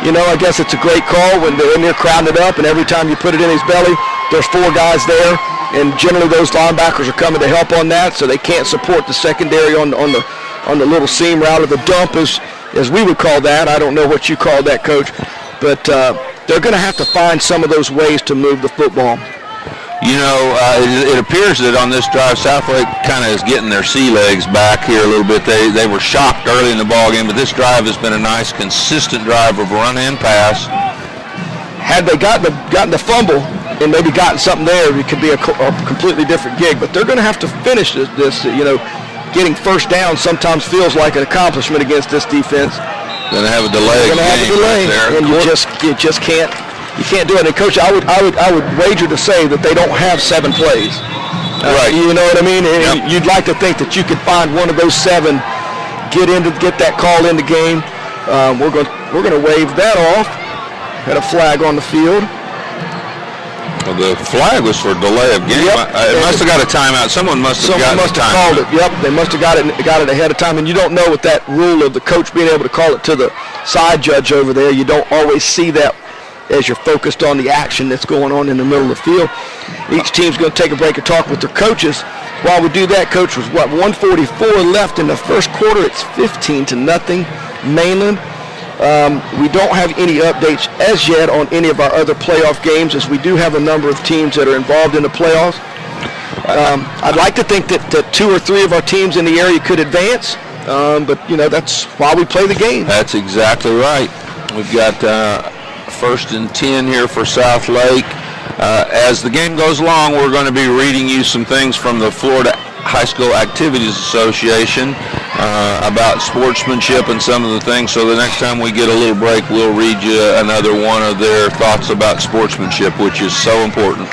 You know, I guess it's a great call when they're in there crowding it up, and every time you put it in his belly, there's 4 guys there, and generally those linebackers are coming to help on that, so they can't support the secondary on the little seam route, or the dump, as we would call that. I don't know what you call that, Coach, but they're going to have to find some of those ways to move the football. You know, it appears that on this drive, Southlake kind of is getting their sea legs back here a little bit. They were shocked early in the ball game, but this drive has been a nice, consistent drive of run and pass. Had they gotten the fumble and maybe gotten something there, it could be a completely different gig. But they're going to have to finish this. You know, getting first down sometimes feels like an accomplishment against this defense. Going to have a delay. Going to have a delay, and you just can't. You can't do it. And Coach, I would wager to say that they don't have 7 plays. Right. You know what I mean? And yep. You'd like to think that you could find one of those 7, get that call in the game. We're going to wave that off. Had a flag on the field. Well, the flag was for delay of game. Yep. It must have got a timeout. Someone must have called it. Yep, they must have got it ahead of time. And you don't know with that rule of the coach being able to call it to the side judge over there. You don't always see that as you're focused on the action that's going on in the middle of the field. Each team's going to take a break and talk with their coaches. While we do that, Coach, was 1:44 left in the first quarter. It's 15-0 Mainland. We don't have any updates as yet on any of our other playoff games, as we do have a number of teams that are involved in the playoffs. I'd like to think that 2 or 3 of our teams in the area could advance, but, you know, that's why we play the game. That's exactly right. We've got 1st and 10 here for Southlake. As the game goes along, we're going to be reading you some things from the Florida High School Activities Association about sportsmanship and some of the things. So the next time we get a little break, we'll read you another one of their thoughts about sportsmanship, which is so important.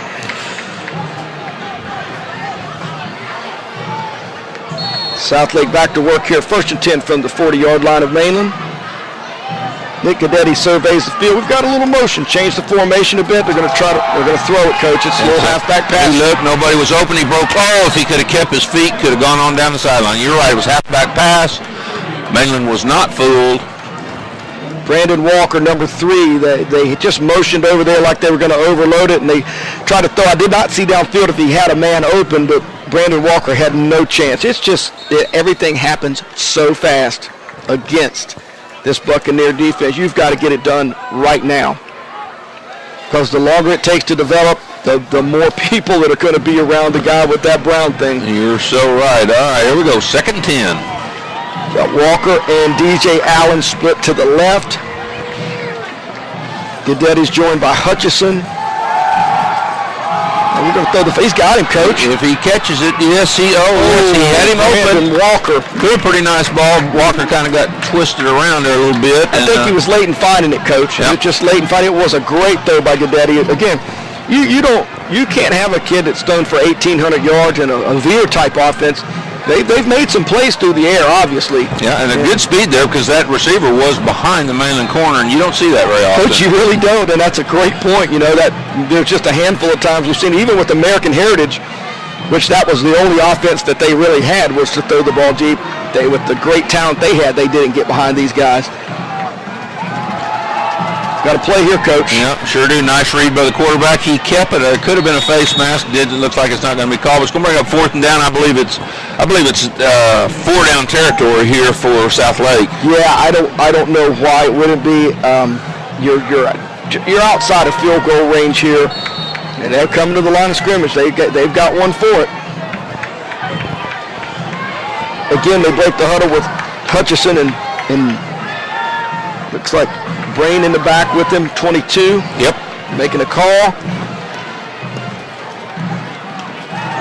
Southlake back to work here. 1st and 10 from the 40-yard line of Mainland. Nick Gadetti surveys the field. We've got a little motion. Change the formation a bit. They're going to throw it, Coach. It's a little halfback pass. Look, nobody was open. He broke. Oh, if he could have kept his feet, could have gone on down the sideline. You're right. It was halfback pass. Mainland was not fooled. Brandon Walker, number 3. They just motioned over there like they were going to overload it, and they tried to throw. I did not see downfield if he had a man open, but Brandon Walker had no chance. It's just everything happens so fast. against this Buccaneer defense. You've got to get it done right now, because the longer it takes to develop, the more people that are going to be around the guy with that brown thing. You're so right. All right, here we go. 2nd and 10. Got Walker and DJ Allen split to the left. Guidetti's joined by Hutchison. And we're going to throw he's got him, Coach. If he catches it, yes, he had him open. Walker. Good, pretty nice ball. Walker kind of got twisted around there a little bit. I think he was late in finding it, Coach. Yep. He was just late in finding it. It was a great throw by Guidetti. Again, you can't have a kid that's thrown for 1,800 yards in a veer type offense. They've made some plays through the air, obviously. Yeah, and a good speed there, because that receiver was behind the Mainland corner, and you don't see that very often. Coach, you really don't, and that's a great point. You know, that there's just a handful of times we've seen, even with American Heritage, which that was the only offense that they really had, was to throw the ball deep. With the great talent they had, they didn't get behind these guys. Got to play here, Coach. Yeah, sure do. Nice read by the quarterback. He kept it. It could have been a face mask. It looks like it's not going to be called. It's going to bring up 4th and down. I believe it's 4-down territory here for South Lake. Yeah, I don't know why it wouldn't be. You're outside of field goal range here, and they're coming to the line of scrimmage. They've got one for it. Again, they break the huddle with Hutchison and looks like Brain in the back with him, 22. Yep. Making a call.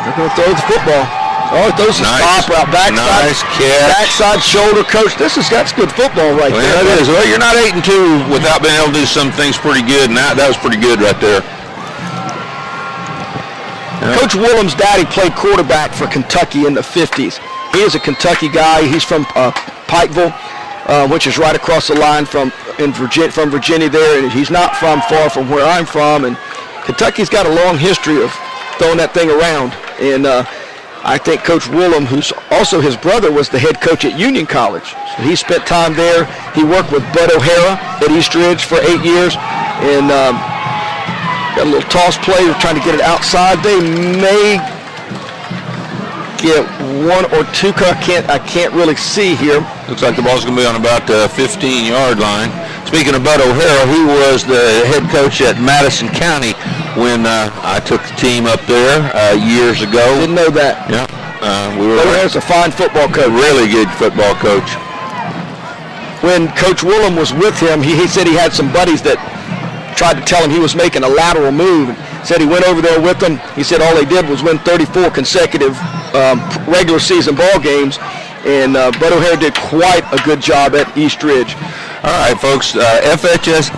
They're going to throw the football. Oh, it throws the stop route. Backside, nice catch. Backside shoulder, Coach. That's good football right there. That is. Well, you're not 8-2 without being able to do some things pretty good, and that was pretty good right there. Yeah. Coach Willem's daddy played quarterback for Kentucky in the 50s. He is a Kentucky guy. He's from Pikeville, which is right across the line from Virginia there, and he's not far from where I'm from. And Kentucky's got a long history of throwing that thing around. And I think Coach Willem, who's also his brother, was the head coach at Union College. So he spent time there. He worked with Bud O'Hara at East Ridge for 8 years, and got a little toss play. They're trying to get it outside. They may get 1 or 2. I can't really see here. Looks like the ball's going to be on about the 15-yard line. Speaking of Bud O'Hara, he was the head coach at Madison County when I took the team up there years ago. Didn't know that. Yeah. Bud O'Hara's a fine football coach. Really good football coach. When Coach Willem was with him, he said he had some buddies that tried to tell him he was making a lateral move. Said he went over there with them. He said all they did was win 34 consecutive regular season ball games, and Bud O'Hara did quite a good job at East Ridge. All right, folks, FHSAA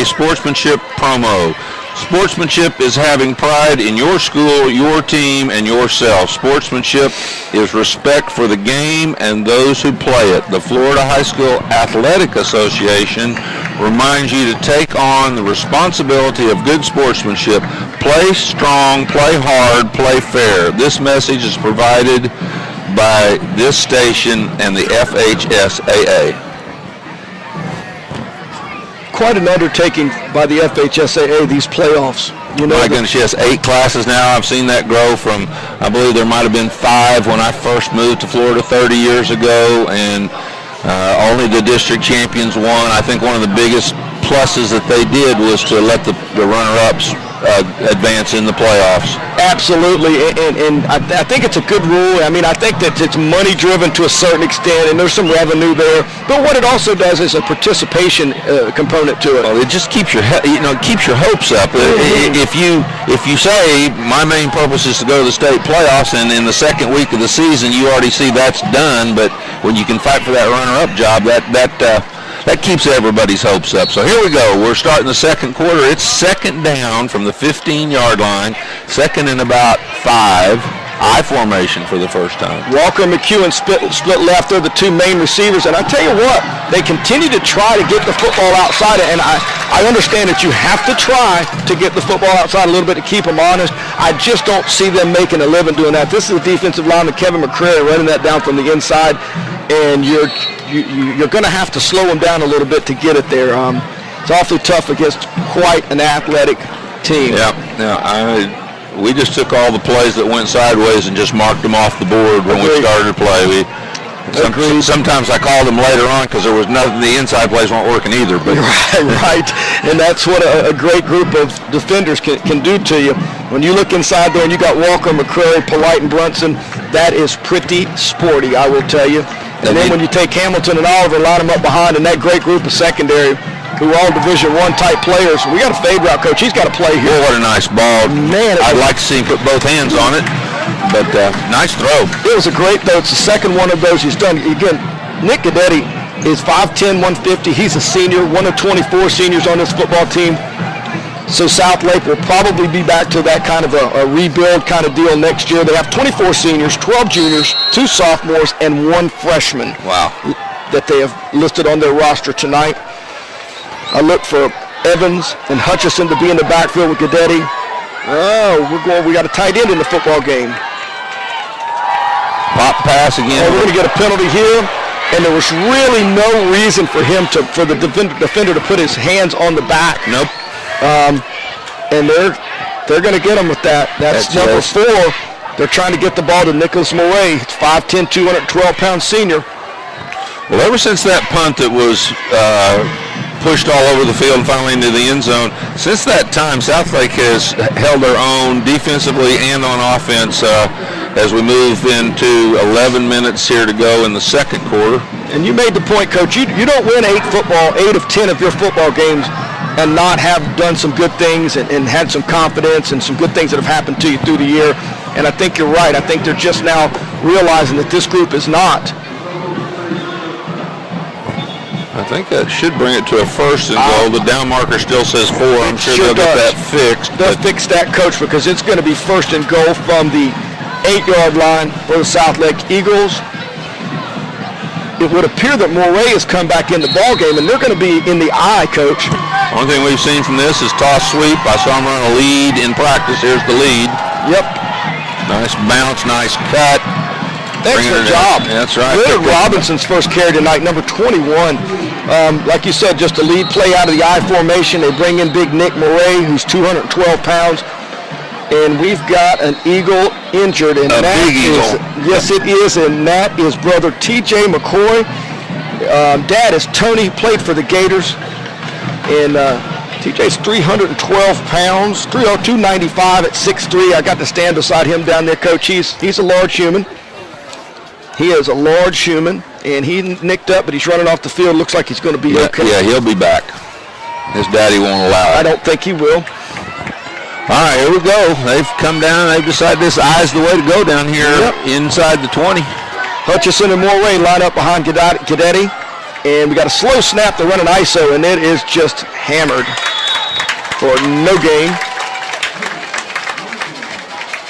Sportsmanship Promo. Sportsmanship is having pride in your school, your team, and yourself. Sportsmanship is respect for the game and those who play it. The Florida High School Athletic Association reminds you to take on the responsibility of good sportsmanship. Play strong, play hard, play fair. This message is provided by this station and the FHSAA. Quite an undertaking by the FHSAA, these playoffs. You know, my goodness, yes, 8 classes now. I've seen that grow from, I believe there might have been 5 when I first moved to Florida 30 years ago, and only the district champions won. I think one of the biggest pluses that they did was to let the runner-ups advance in the playoffs. Absolutely, and I think it's a good rule. I mean, I think that it's money-driven to a certain extent, and there's some revenue there. But what it also does is a participation component to it. Well, it just keeps your keeps your hopes up. Mm-hmm. If you say my main purpose is to go to the state playoffs, and in the second week of the season you already see that's done, but when you can fight for that runner-up job, that keeps everybody's hopes up. So here we go. We're starting the second quarter. It's 2nd down from the 15-yard line. 2nd and about 5. I formation for the first time. Walker and McEwen split left. They're the 2 main receivers. And I tell you what, they continue to try to get the football outside. And I understand that you have to try to get the football outside a little bit to keep them honest. I just don't see them making a living doing that. This is a defensive lineman, Kevin McCrary, running that down from the inside. And you're going to have to slow them down a little bit to get it there. It's awfully tough against quite an athletic team. Yeah. We just took all the plays that went sideways and just marked them off the board when we started to play. Sometimes I called them later on because there was nothing. The inside plays weren't working either. But right, and that's what a great group of defenders can do to you. When you look inside there and you got Walker, McCrary, Polite, and Brunson, that is pretty sporty, I will tell you. And then when you take Hamilton and Oliver, line them up behind, and that great group of secondary, who are all Division I type players. We got a fade route, coach. He's got to play here. Boy, what a nice ball. Man, I'd like to see him put both hands on it, but nice throw. It was a great throw. It's the second one of those he's done. Again, Nick Guidetti is 5'10", 150. He's a senior, one of 24 seniors on this football team. So South Lake will probably be back to that kind of a rebuild kind of deal next year. They have 24 seniors, 12 juniors, 2 sophomores, and 1 freshman. Wow. That they have listed on their roster tonight. I look for Evans and Hutchison to be in the backfield with Guidetti. Oh, we got a tight end in the football game. Pop pass again. Oh, we're going to get a penalty here, and there was really no reason for the defender to put his hands on the back. Nope. And they're going to get him with that. That's number 4. They're trying to get the ball to Nicholas Moray. It's 5'10", 212-pound senior. Well, ever since that punt that was pushed all over the field and finally into the end zone, since that time, South Lake has held their own defensively and on offense as we move into 11 minutes here to go in the second quarter. And you made the point, Coach. You don't win 8 of 10 of your football games and not have done some good things and had some confidence and some good things that have happened to you through the year. And I think you're right. I think they're just now realizing that this group is not. I think that should bring it to a first and goal. The down marker still says 4. I'm sure they'll get that fixed. They'll fix that, Coach, because it's going to be first and goal from the 8-yard line for the South Lake Eagles. It would appear that Moray has come back in the ball game, and they're going to be in the eye, Coach. Only thing we've seen from this is toss sweep. I saw him run a lead in practice. Here's the lead. Yep. Nice bounce, nice cut. Excellent job. Yeah, that's right. Good Robinson's first carry tonight, number 21. Like you said, just a lead play out of the I formation. They bring in big Nick Moray, who's 212 pounds. And we've got an Eagle injured. And big Eagle. Yes, it is. And that is brother T.J. McCoy. Dad is Tony, played for the Gators. And TJ's 312 pounds, 295 at 6'3". I got to stand beside him down there, Coach. He's a large human. He is a large human, and he nicked up, but he's running off the field. Looks like he's going to be okay. Yeah, he'll be back. His daddy won't allow it. I don't think he will. All right, here we go. They've come down. They've decided this eye's the way to go down here inside the 20. Hutchison and Moray line up behind Guidetti. And we got a slow snap. They're running ISO, and it is just hammered for no gain.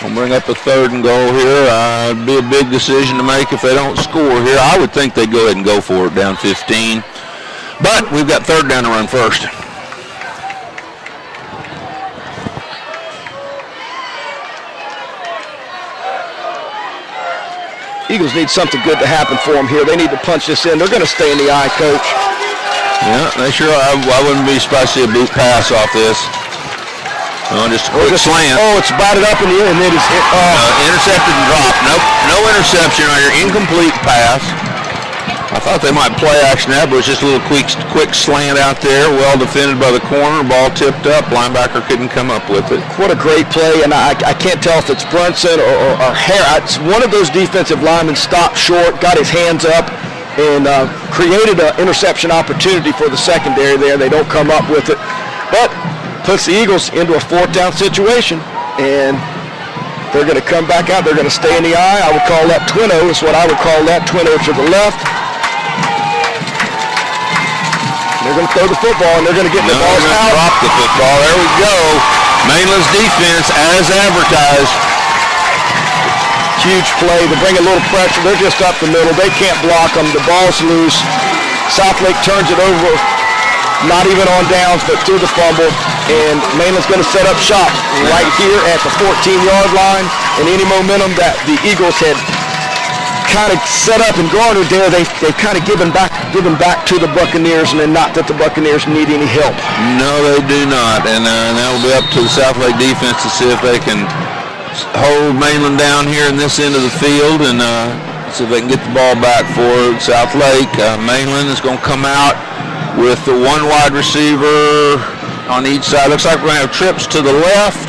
We'll bring up a 3rd and goal here. It'd be a big decision to make if they don't score here. I would think they'd go ahead and go for it down 15. But we've got 3rd down to run first. Eagles need something good to happen for them here. They need to punch this in. They're going to stay in the eye, Coach. Yeah, they sure are. I wouldn't be surprised to see a boot pass off this. Just a quick slant. Oh, it's batted up in the air, and it is intercepted and dropped. Nope, no interception on your incomplete pass. I thought they might play action that, but it was just a little quick slant out there. Well defended by the corner. Ball tipped up. Linebacker couldn't come up with it. What a great play, and I can't tell if it's Brunson or Harris. It's one of those defensive linemen stopped short, got his hands up, and created an interception opportunity for the secondary there. They don't come up with it, but puts the Eagles into a 4th down situation, and they're going to come back out. They're going to stay in the eye. I would call that twin-o. Is what I would call that, twin-o to the left. They're going to throw the football, and they're going to get the ball out. Drop the football. There we go. Mainland's defense, as advertised. Huge play. They bring a little pressure. They're just up the middle. They can't block them. The ball's loose. South Lake turns it over, not even on downs, but through the fumble. And Mainland's going to set up shop right here at the 14-yard line. And any momentum that the Eagles had kind of set up and garnered there, they've kind of given back to the Buccaneers, and then not that the Buccaneers need any help. No, they do not, and that will be up to the South Lake defense to see if they can hold Mainland down here in this end of the field and See if they can get the ball back for South Lake. Mainland is going to come out with the one wide receiver on each side. Looks like we're going to have trips to the left.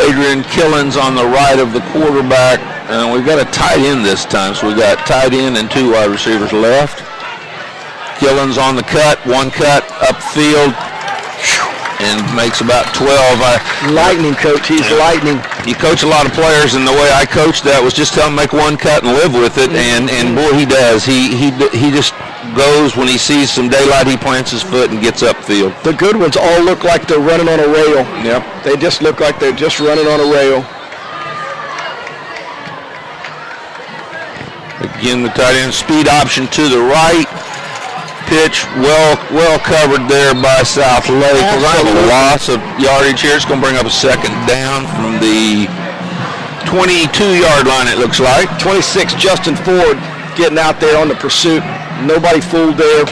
Adrian Killens on the right of the quarterback. And we've got a tight end this time, so we've got tight end and 2 wide receivers left. Killens on the cut, one cut upfield, and makes about 12. Lightning, Coach. He's lightning. You coach a lot of players, and the way I coached that was just tell him make one cut and live with it. And boy, he does. He just goes when he sees some daylight. He plants his foot and gets upfield. The good ones all look like they're running on a rail. Yep. They just look like they're just running on a rail. Again, the tight end speed option to the right. Pitch well covered there by South Lake. We're going to have a loss of yardage here. It's going to bring up a second down from the 22-yard line, it looks like. 26, Justin Ford getting out there on the pursuit. Nobody fooled there.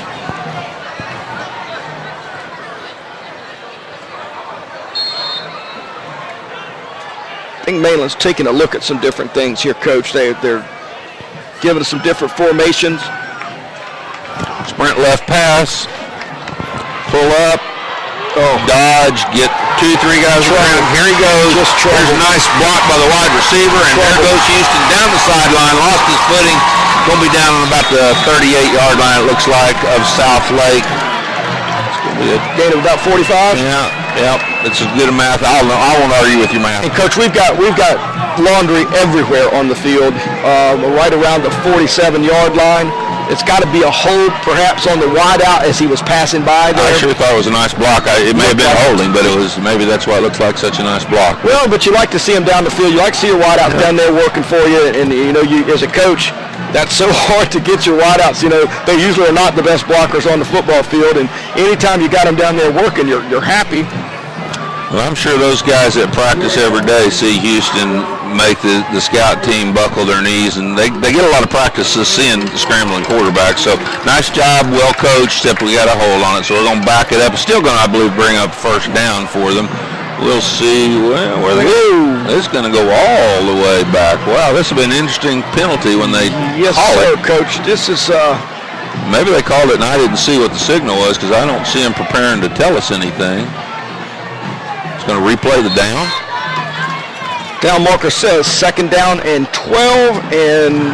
I think Mainland's taking a look at some different things here, Coach. They're giving us some different formations. Sprint left pass, pull up, dodge, get 2-3 guys around. Here he goes. There's a nice block by the wide receiver, and there goes Houston down the sideline, lost his footing. Going to be down on about the 38-yard line, it looks like, of South Lake. It's going to be a gain of about 45. Yeah, it's as good a math. I won't argue with your math. And Coach, we've got laundry everywhere on the field, right around the 47-yard line. It's got to be a hold, perhaps, on the wide out as he was passing by there. I sure thought it was a nice block. It may have been holding, but maybe that's why it looks like such a nice block. Well, but you like to see him down the field. You like to see your wide out down there working for you. And, you know, you as a coach, that's so hard to get your wide outs. You know, they usually are not the best blockers on the football field. And anytime you got them down there working, you're happy. Well, I'm sure those guys that practice every day see Houston make the scout team buckle their knees, and they get a lot of practice seeing the scrambling quarterback. So nice job, well coached, except we got a hold on it. So we're going to back it up. It's still going to, I believe, bring up first down for them. We'll see where they go. It's going to go all the way back. Wow, this will be an interesting penalty when they call it. Coach. This is... Maybe they called it, and I didn't see what the signal was because I don't see them preparing to tell us anything. Going to replay the down. Down marker says second down and 12, and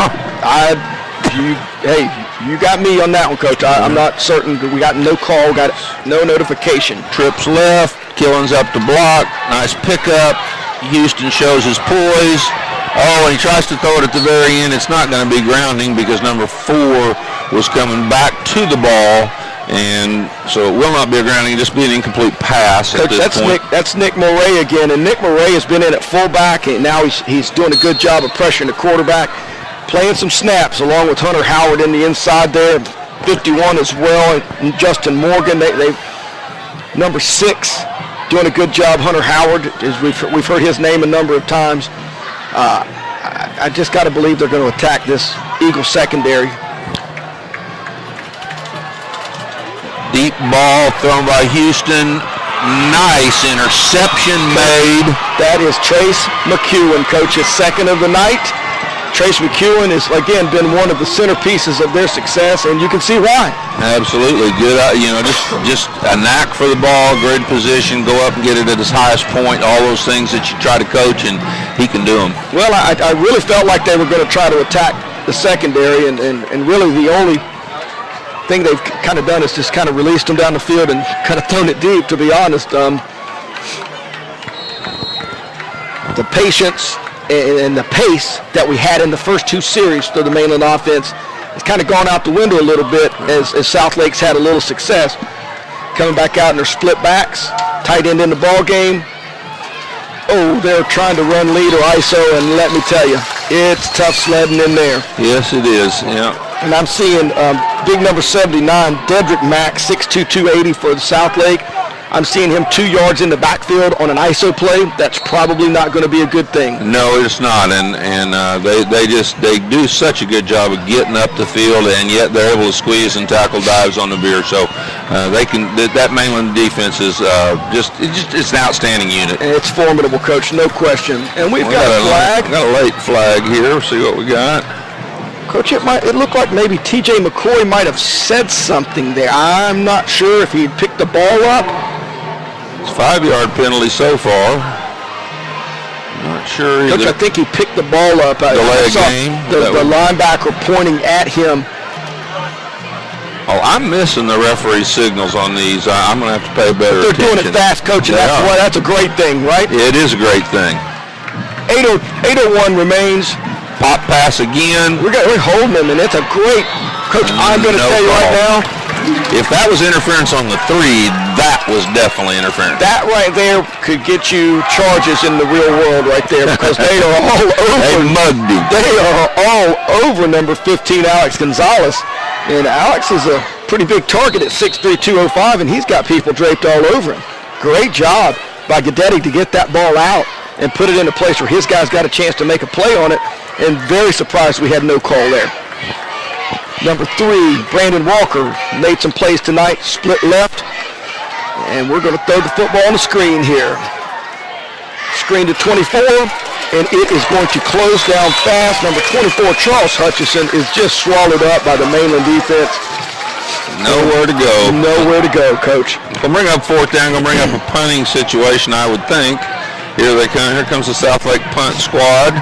you got me on that one, Coach. I'm not certain. We got no call, got no notification. Trips left, Killens up to block. Nice pickup. Houston shows his poise. Oh, and he tries to throw it at the very end. It's not going to be grounding because number 4 was coming back to the ball. And so it will not be a grounding, just be an incomplete pass. Coach, that's Nick Moray again, and Nick Moray has been in at fullback, and now he's doing a good job of pressuring the quarterback, playing some snaps along with Hunter Howard in the inside there, 51 as well, and Justin Morgan. They number 6 doing a good job. Hunter Howard, as we've heard his name a number of times. I just got to believe they're going to attack this Eagle secondary. Deep ball thrown by Houston. Nice interception made. That is Trace McEwen, Coach, his second of the night. Trace McEwen has, again, been one of the centerpieces of their success, and you can see why. Absolutely. Good, just a knack for the ball, great position, go up and get it at his highest point, all those things that you try to coach, and he can do them. Well, I really felt like they were going to try to attack the secondary, and really the only thing they've kind of done is just kind of released them down the field and kind of thrown it deep, to be honest. The patience and the pace that we had in the first 2 series through the Mainland offense has kind of gone out the window a little bit as South Lake's had a little success. Coming back out in their split backs, tight end in the ball game. Oh, they're trying to run lead or ISO, and let me tell you, it's tough sledding in there. Yes, it is, yeah. And I'm seeing big number 79, Dedrick Mack, 6'2", 280 for the South Lake. I'm seeing him 2 yards in the backfield on an ISO play. That's probably not going to be a good thing. No, it's not, and they do such a good job of getting up the field, and yet they're able to squeeze and tackle dives on the veer. So they can. That Mainland defense is it's an outstanding unit. And it's formidable, Coach, no question. And we've got a flag. Got a late flag here. See what we got. Coach, it looked like maybe T.J. McCoy might have said something there. I'm not sure if he picked the ball up. It's a 5-yard penalty so far. Not sure either. Coach, I think he picked the ball up. Delay a game. The linebacker pointing at him. Oh, I'm missing the referee signals on these. I'm going to have to pay better attention. They're doing it fast, Coach, and that's a great thing, right? It is a great thing. 8:01 remains. Pop pass again. We're holding him, and it's a great. Coach, I'm going to tell you right now. If that was interference on the 3, that was definitely interference. That right there could get you charges in the real world right there, because they are all over. They mugged him. They are all over number 15, Alex Gonzalez. And Alex is a pretty big target at 6'3", 205, and he's got people draped all over him. Great job by Guidetti to get that ball out and put it in a place where his guys got a chance to make a play on it, and very surprised we had no call there. Number 3, Brandon Walker made some plays tonight, split left, and we're going to throw the football on the screen here. Screen to 24, and it is going to close down fast. Number 24, Charles Hutchison, is just swallowed up by the Mainland defense. Nowhere to go. Nowhere to go, Coach. We'll bring up 4th down. Going to bring up a punting situation, I would think. Here they come. Here comes the Southlake punt squad.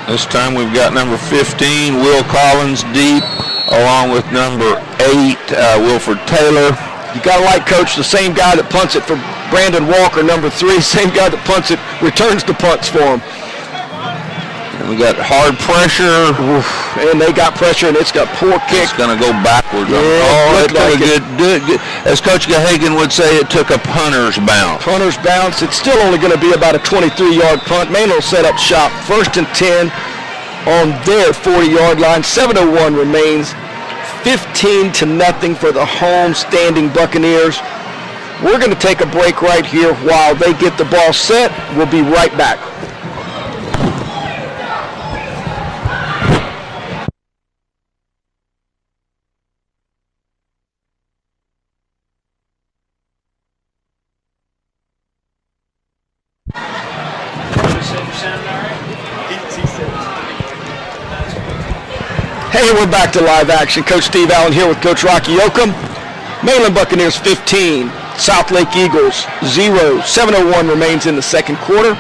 This time we've got number 15, Will Collins, deep, along with number 8, Wilford Taylor. You got to like, Coach, the same guy that punts it for Brandon Walker, number 3, same guy that punts it, returns the punts for him. And we got hard pressure. Oof, and they got pressure, and it's got poor kick. It's going to go backwards. Yeah, it took a good, as Coach Gahagan would say, it took a punter's bounce. Punter's bounce. It's still only going to be about a 23-yard punt. Mainland will set up shop. 1st and 10 on their 40-yard line. 7:01 remains. 15-0 for the home standing Buccaneers. We're going to take a break right here while they get the ball set. We'll be right back. Hey, we're back to live action. Coach Steve Allen here with Coach Rocky Yoakum. Mainland Buccaneers 15, Southlake Eagles 0. 7:01 remains in the second quarter.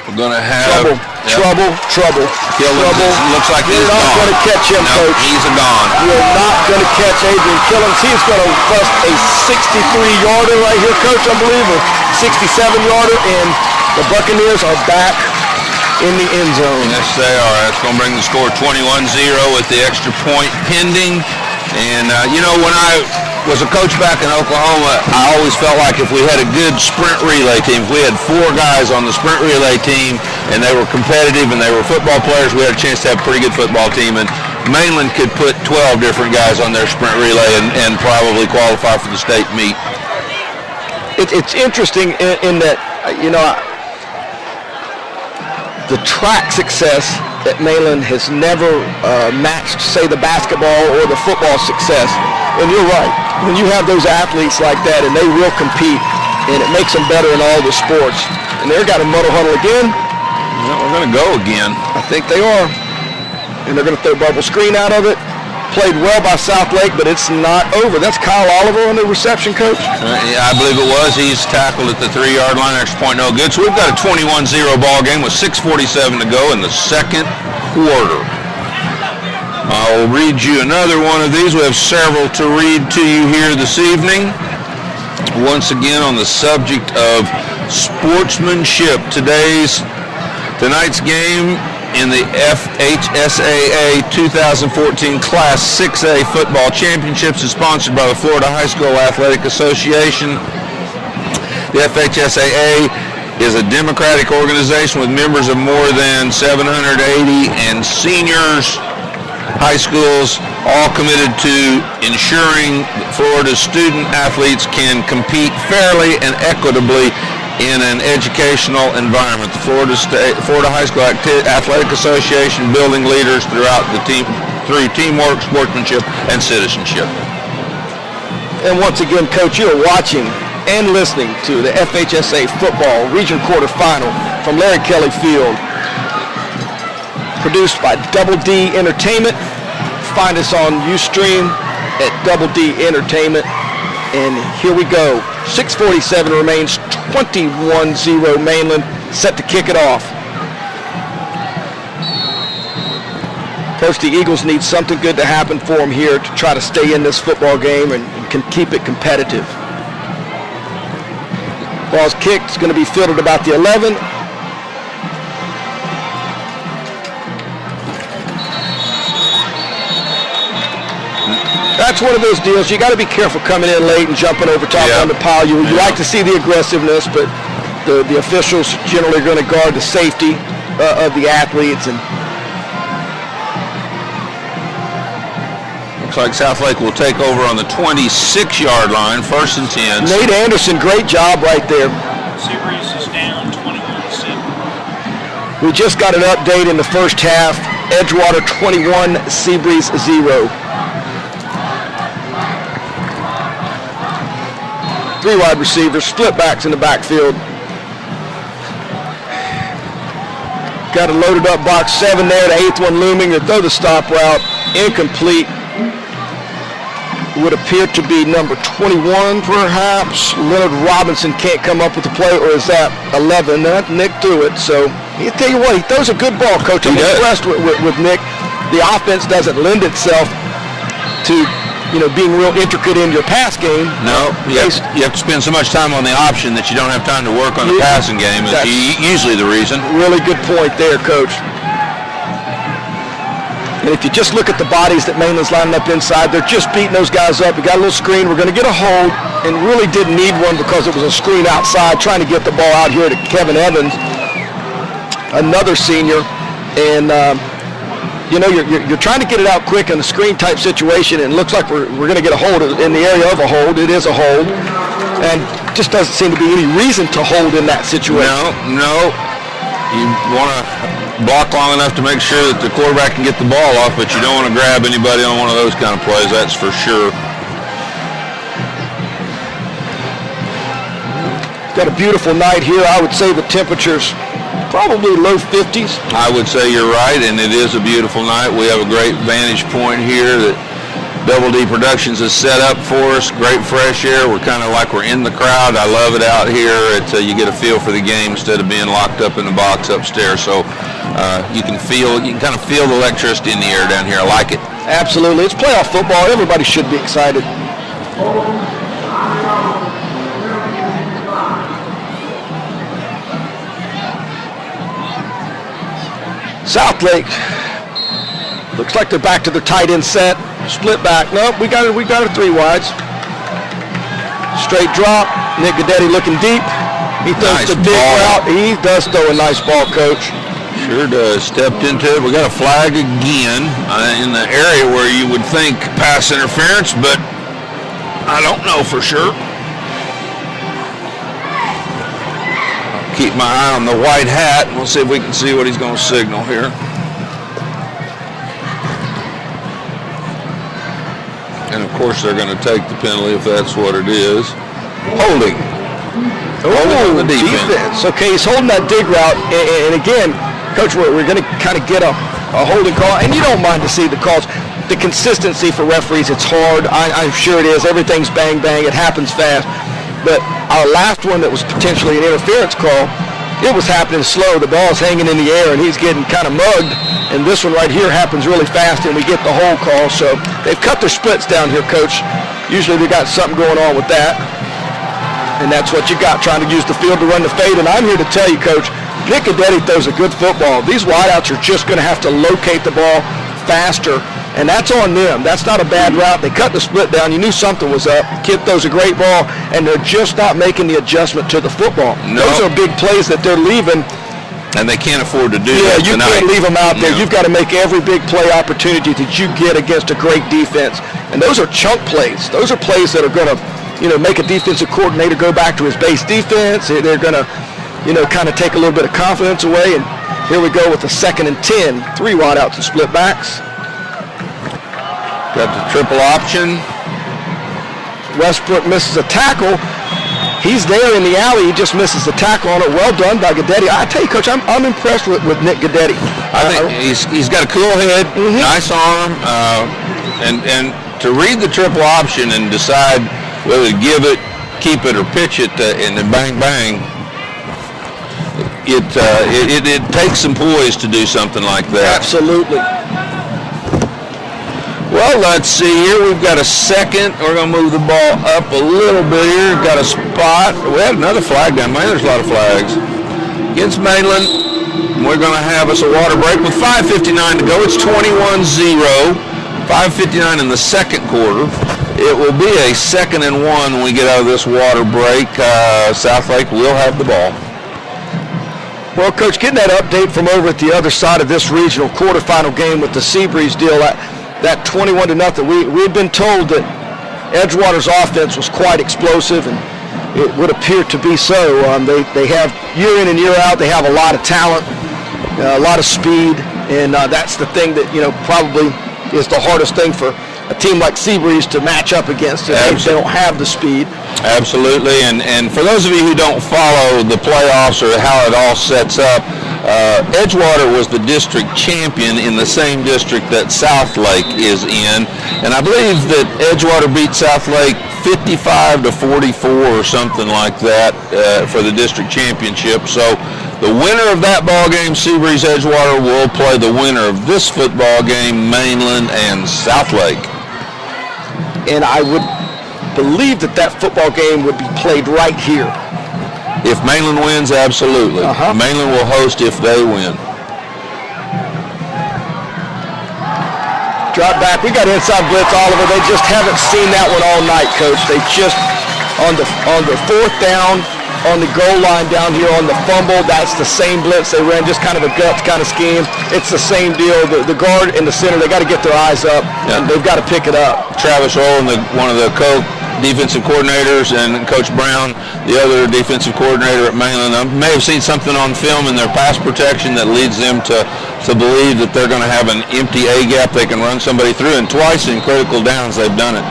We're going to have trouble. Killins looks like he's You're not going to catch him, no, Coach. He's gone. You're not going to catch Adrian Killins. He's going to bust a 63-yarder right here, Coach, I believe, a 67-yarder, and the Buccaneers are back in the end zone. Yes, they are. That's going to bring the score 21-0 with the extra point pending. And, you know, when I was a coach back in Oklahoma, I always felt like if we had a good sprint relay team, if we had 4 guys on the sprint relay team and they were competitive and they were football players, we had a chance to have a pretty good football team. And Mainland could put 12 different guys on their sprint relay and probably qualify for the state meet. It's interesting in that, you know, the track success at Mainland has never matched, say, the basketball or the football success. And you're right. When you have those athletes like that and they will compete, and it makes them better in all the sports. And they've got a muddle huddle again. Well, we're going to go again. I think they are. And they're going to throw bubble screen out of it. Played well by Southlake, but it's not over. That's Kyle Oliver on the reception, Coach. Yeah, I believe it was. He's tackled at the 3-yard line. Extra point, no good. So we've got a 21-0 ball game with 6:47 to go in the second quarter. I'll read you another one of these. We have several to read to you here this evening. Once again, on the subject of sportsmanship, tonight's game in the FHSAA 2014 Class 6A Football Championships is sponsored by the Florida High School Athletic Association. The FHSAA is a democratic organization with members of more than 780 and seniors, high schools, all committed to ensuring Florida's student athletes can compete fairly and equitably in an educational environment. The Florida High School Athletic Association building leaders throughout the team through teamwork, sportsmanship, and citizenship. And once again, Coach, you're watching and listening to the FHSA Football Region Quarterfinal from Larry Kelly Field. Produced by DoubleDEntertainment. Find us on Ustream at DoubleDEntertainment. And here we go. 6:47 remains, 21-0 Mainland, set to kick it off. Coach, the Eagles need something good to happen for them here to try to stay in this football game and can keep it competitive. Ball's kicked, it's going to be fielded about the 11. That's one of those deals. You got to be careful coming in late and jumping over top on the pile. You like to see the aggressiveness, but the officials generally are going to guard the safety of the athletes. And looks like Southlake will take over on the 26-yard line, 1st and 10. Nate Anderson, great job right there. SEABREEZE is down 21-7. We just got an update in the first half. Edgewater 21, SEABREEZE 0. 3 wide receivers, split backs in the backfield. Got a loaded up box 7 there, the 8th one looming. They throw the stop route, incomplete. Would appear to be number 21 perhaps. Leonard Robinson can't come up with the play, or is that 11? Nick threw it, so I tell you what, he throws a good ball, Coach. I'm impressed with Nick. The offense doesn't lend itself to being real intricate in your pass game. No, you have to spend so much time on the option that you don't have time to work on the passing game. That's usually the reason. Really good point there, Coach. And if you just look at the bodies that Mainland's lining up inside, they're just beating those guys up. We got a little screen. We're going to get a hold, and really didn't need one because it was a screen outside, trying to get the ball out here to Kevin Evans, another senior. And you're trying to get it out quick in the screen type situation, and it looks like we're going to get a hold in the area of a hold. It is a hold, and just doesn't seem to be any reason to hold in that situation. No. You want to block long enough to make sure that the quarterback can get the ball off, but you don't want to grab anybody on one of those kind of plays, that's for sure. Got a beautiful night here. I would say the temperature's probably low 50s. I would say you're right, and it is a beautiful night. We have a great vantage point here that Double D Productions has set up for us. Great fresh air. We're kind of like we're in the crowd. I love it out here. You get a feel for the game instead of being locked up in the box upstairs. So you can kind of feel the electricity in the air down here. I like it. Absolutely. It's playoff football. Everybody should be excited. Southlake looks like they're back to their tight end set. Split back. Nope, we got a 3 wides. Straight drop. Nick Gadetti looking deep. He throws the big route. He does throw a nice ball, Coach. Sure does. Stepped into it. We got a flag again in the area where you would think pass interference, but I don't know for sure. Keep my eye on the white hat, and we'll see if we can see what he's going to signal here. And of course they're going to take the penalty if that's what it is. Holding. Holding on the defense. Okay, he's holding that dig route, and again, Coach, we're going to kind of get a holding call, and you don't mind to see the calls. The consistency for referees, it's hard. I'm sure it is. Everything's bang, bang. It happens fast. But our last one that was potentially an interference call, it was happening slow. The ball's hanging in the air, and he's getting kind of mugged. And this one right here happens really fast, and we get the hold call. So they've cut their splits down here, Coach. Usually they got something going on with that. And that's what you got, trying to use the field to run the fade. And I'm here to tell you, Coach, Nick Gadetti throws a good football. These wideouts are just going to have to locate the ball faster. And that's on them. That's not a bad route. They cut the split down. You knew something was up. Kid throws a great ball, and they're just not making the adjustment to the football. No. Those are big plays that they're leaving. And they can't afford to do that you tonight. Can't leave them out there. You've got to make every big play opportunity that you get against a great defense. And those are chunk plays. Those are plays that are going to, make a defensive coordinator go back to his base defense. They're going to, kind of take a little bit of confidence away. And here we go with the 2nd and 10. 3 wideouts and split backs. Got the triple option. Westbrook misses a tackle. He's there in the alley. He just misses the tackle on it. Well done by Guidetti. I tell you, Coach, I'm impressed with Nick Guidetti. I think he's got a cool head, nice arm, and to read the triple option and decide whether to give it, keep it, or pitch it, and then bang, bang. It takes some poise to do something like that. Absolutely. Well, let's see here. We've got a second. We're going to move the ball up a little bit here. We've got a spot. We had another flag down. Man, there's a lot of flags. Against Mainland, we're going to have us a water break with 5:59 to go. It's 21-0. 5:59 in the second quarter. It will be a 2nd and 1 when we get out of this water break. Southlake will have the ball. Well, Coach, getting that update from over at the other side of this regional quarterfinal game with the SEABREEZE deal, that 21-0, we had been told that Edgewater's offense was quite explosive, and it would appear to be so. They have, year in and year out, they have a lot of talent, a lot of speed, and that's the thing that, probably is the hardest thing for a team like SEABREEZE to match up against. They don't have the speed. Absolutely, and for those of you who don't follow the playoffs or how it all sets up, Edgewater was the district champion in the same district that Southlake is in, and I believe that Edgewater beat Southlake 55-44 or something like that for the district championship. So the winner of that ball game, SEABREEZE Edgewater, will play the winner of this football game, Mainland and Southlake. And I would believe that football game would be played right here. If Mainland wins, absolutely. Mainland will host if they win. Drop back. We got inside blitz, Oliver. They just haven't seen that one all night, Coach. They just, on the 4th down, on the goal line down here on the fumble, that's the same blitz they ran, just kind of a guts kind of scheme. It's the same deal. The guard in the center, they got to get their eyes up, and they've got to pick it up. Travis Rowland, one of the defensive coordinators, and Coach Brown, the other defensive coordinator at Mainland, may have seen something on film in their pass protection that leads them to believe that they're going to have an empty A gap they can run somebody through, and twice in critical downs they've done it.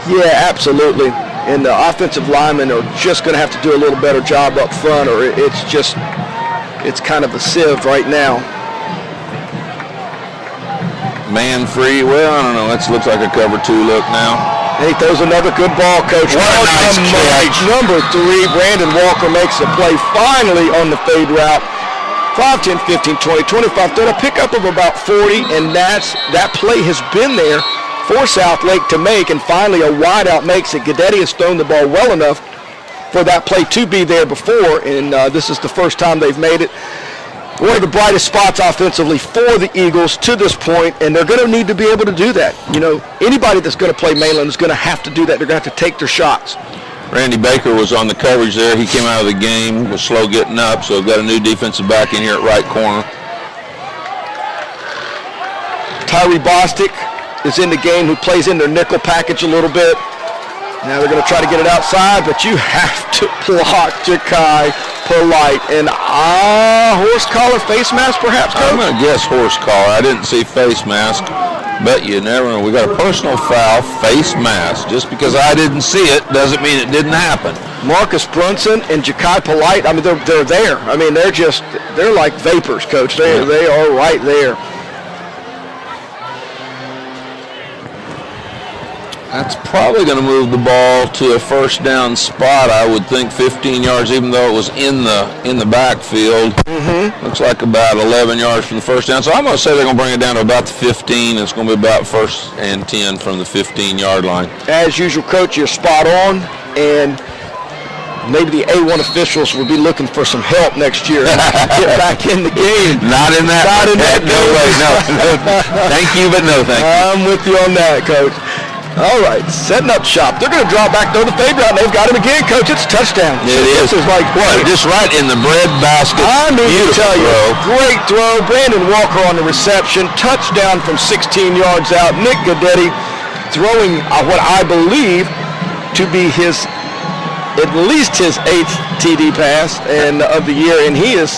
Yeah, absolutely. And the offensive linemen are just going to have to do a little better job up front, or it's kind of a sieve right now. Man free, well, I don't know, that looks like a cover 2 look now. He throws another good ball, Coach. What a nice catch. Number 3, Brandon Walker makes the play finally on the fade route. 5, 10, 15, 20, 25, 30, a pickup of about 40, and that play has been there for Southlake to make, and finally a wideout makes it. Guidetti has thrown the ball well enough for that play to be there before, and this is the first time they've made it. One of the brightest spots offensively for the Eagles to this point, and they're going to need to be able to do that. Anybody that's going to play Mainland is going to have to do that. They're going to have to take their shots. Randy Baker was on the coverage there. He came out of the game, was slow getting up, so got a new defensive back in here at right corner. Tyree Bostic is in the game, who plays in their nickel package a little bit. Now they're going to try to get it outside, but you have to block Ja'Kai Polite. And horse collar, face mask perhaps, Coach? I'm going to guess horse collar. I didn't see face mask, but you never know. We got a personal foul, face mask. Just because I didn't see it doesn't mean it didn't happen. Marcus Brunson and Ja'Kai Polite, I mean, they're there. I mean, they're like vapors, Coach. They are right there. That's probably going to move the ball to a first down spot, I would think, 15 yards, even though it was in the backfield. Looks like about 11 yards from the first down. So I'm going to say they're going to bring it down to about the 15. It's going to be about 1st and 10 from the 15-yard line. As usual, Coach, you're spot on, and maybe the A1 officials will be looking for some help next year and get back in the game. Not in that. No way. No. Thank you, but no thank you. I'm with you on that, Coach. All right, setting up shop. They're going to draw back, though, the fade route, and they've got him again, Coach. It's a touchdown. It is. This is like what? Just right in the bread basket. I mean to tell you, throw. Great throw. Brandon Walker on the reception. Touchdown from 16 yards out. Nick Guidetti throwing what I believe to be at least his 8th TD pass of the year, and he is.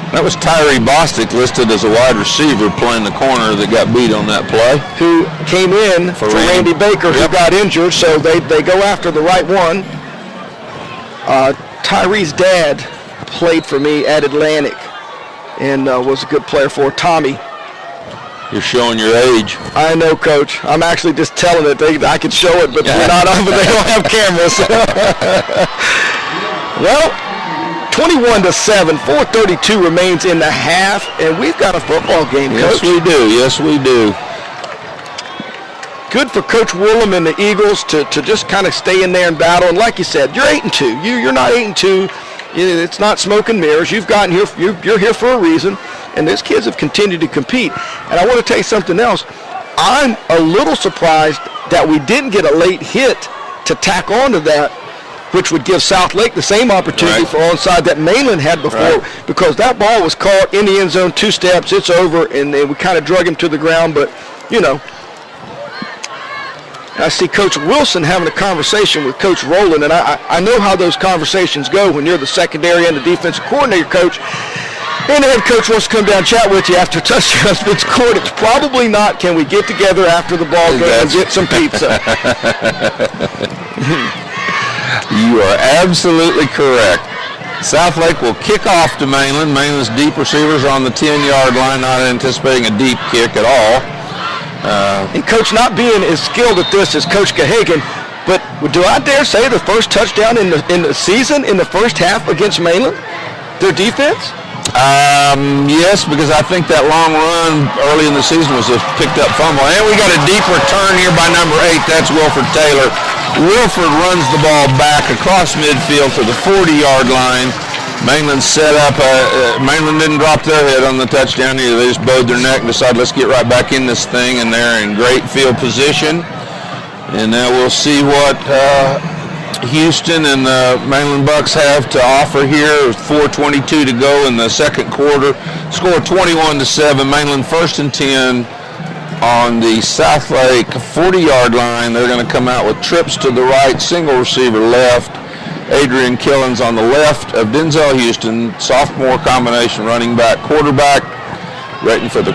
That was Tyree Bostic, listed as a wide receiver, playing the corner that got beat on that play. Who came in for Randy Baker, who got injured, so they go after the right one. Tyree's dad played for me at Atlantic and was a good player for Tommy. You're showing your age. I know, Coach. I'm actually just telling it. I could show it, but we're not on, but they don't have cameras. Well, 21-7, 4:32 remains in the half, and we've got a football game, Coach. Yes, we do. Yes, we do. Good for Coach Woolham and the Eagles to just kind of stay in there and battle. And like you said, you're 8-2. You're not 8-2. It's not smoke and mirrors. You've gotten here. You're here for a reason. And those kids have continued to compete. And I want to tell you something else. I'm a little surprised that we didn't get a late hit to tack onto that, which would give South Lake the same opportunity for onside that Mainland had before, because that ball was caught in the end zone, 2 steps, it's over, and we kind of drug him to the ground. But, you know, I see Coach Wilson having a conversation with Coach Rowland, and I know how those conversations go when you're the secondary and the defensive coordinator coach, and the head coach wants to come down and chat with you after touchdowns been scored. It's probably not, can we get together after the ball game and get some pizza? You are absolutely correct. South Lake will kick off to Mainland. Mainland's deep receivers are on the 10-yard line, not anticipating a deep kick at all. And Coach, not being as skilled at this as Coach Gahagan, but do I dare say the first touchdown in the season in the first half against Mainland? Their defense? Yes, because I think that long run early in the season was a picked up fumble. And we got a deep return here by number 8. That's Wilford Taylor. Wilford runs the ball back across midfield to the 40-yard line. Mainland set up. Mainland didn't drop their head on the touchdown either. They just bowed their neck and decided, let's get right back in this thing, and they're in great field position. And now we'll see what Houston and the Mainland Bucks have to offer here. 4:22 to go in the second quarter. Score 21-7. Mainland 1st and 10 on the South Lake 40-yard line. They're going to come out with trips to the right, single receiver left. Adrian Killens on the left of Denzel Houston, sophomore combination running back, quarterback, waiting for the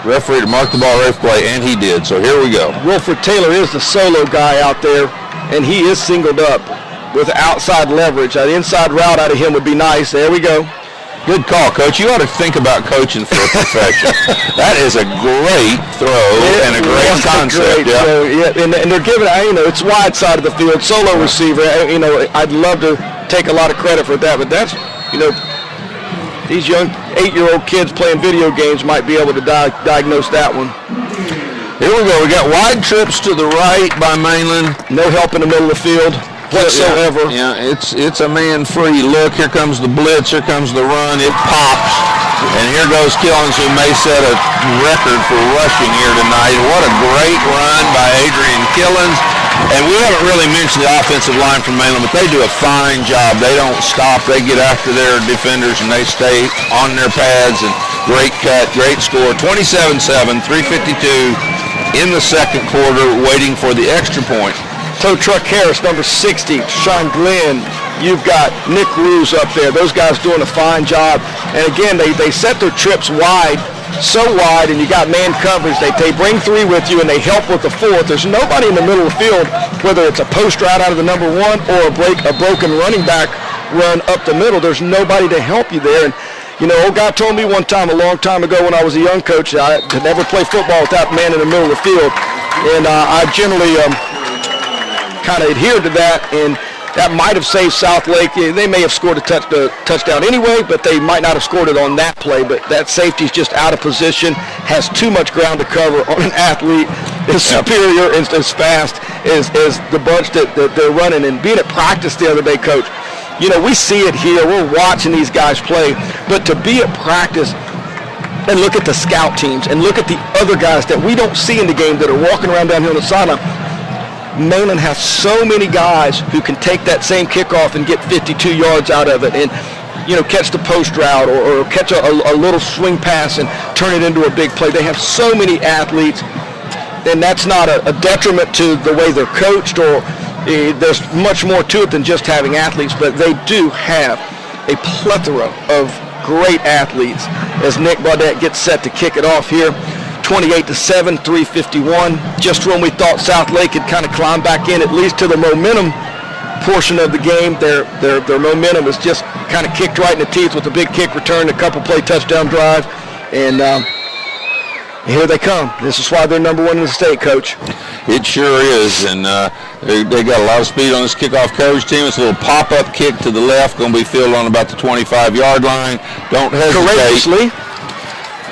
referee to mark the ball ready for play, and he did. So here we go. Wilford Taylor is the solo guy out there, and he is singled up with outside leverage. An inside route out of him would be nice. There we go. Good call, Coach. You ought to think about coaching for a profession. That is a great throw and a great concept. And they're giving, it's wide side of the field, solo receiver. I'd love to take a lot of credit for that, but that's, these young 8-year-old kids playing video games might be able to diagnose that one. Here we go. We got wide trips to the right by Mainland. No help in the middle of the field whatsoever. Yeah, it's a man-free look. Here comes the blitz. Here comes the run. It pops. And here goes Killens, who may set a record for rushing here tonight. What a great run by Adrian Killens. And we haven't really mentioned the offensive line from Mainland, but they do a fine job. They don't stop. They get after their defenders, and they stay on their pads. And great cut, great score. 27-7, 3:52 in the second quarter, waiting for the extra point. Tow Truck Harris, number 60, Sean Glenn. You've got Nick Ruse up there. Those guys doing a fine job. And again, they set their trips wide, so wide, and you got man coverage. They bring 3 with you, and they help with the 4th. There's nobody in the middle of the field, whether it's a post route out of the number 1 or a broken running back run up the middle. There's nobody to help you there. And old guy told me one time, a long time ago when I was a young coach, I could never play football without a man in the middle of the field. And I generally kind of adhered to that, and that might have saved South Lake. They may have scored a touchdown anyway, but they might not have scored it on that play. But that safety's just out of position, has too much ground to cover on an athlete as superior and as fast as the bunch that they're running. And being at practice the other day, Coach, we see it here. We're watching these guys play. But to be at practice and look at the scout teams and look at the other guys that we don't see in the game that are walking around down here on the sideline, Mainland has so many guys who can take that same kickoff and get 52 yards out of it and, catch the post route or catch a little swing pass and turn it into a big play. They have so many athletes, and that's not a detriment to the way they're coached, or there's much more to it than just having athletes, but they do have a plethora of great athletes as Nick Baudette gets set to kick it off here. 28-7, 3:51. Just when we thought South Lake had kind of climbed back in, at least to the momentum portion of the game, their momentum is just kind of kicked right in the teeth with a big kick return, a couple play touchdown drive, and here they come. This is why they're number 1 in the state, Coach. It sure is, and they got a lot of speed on this kickoff coverage team. It's a little pop-up kick to the left, going to be fielded on about the 25-yard line. Don't hesitate. Courageously.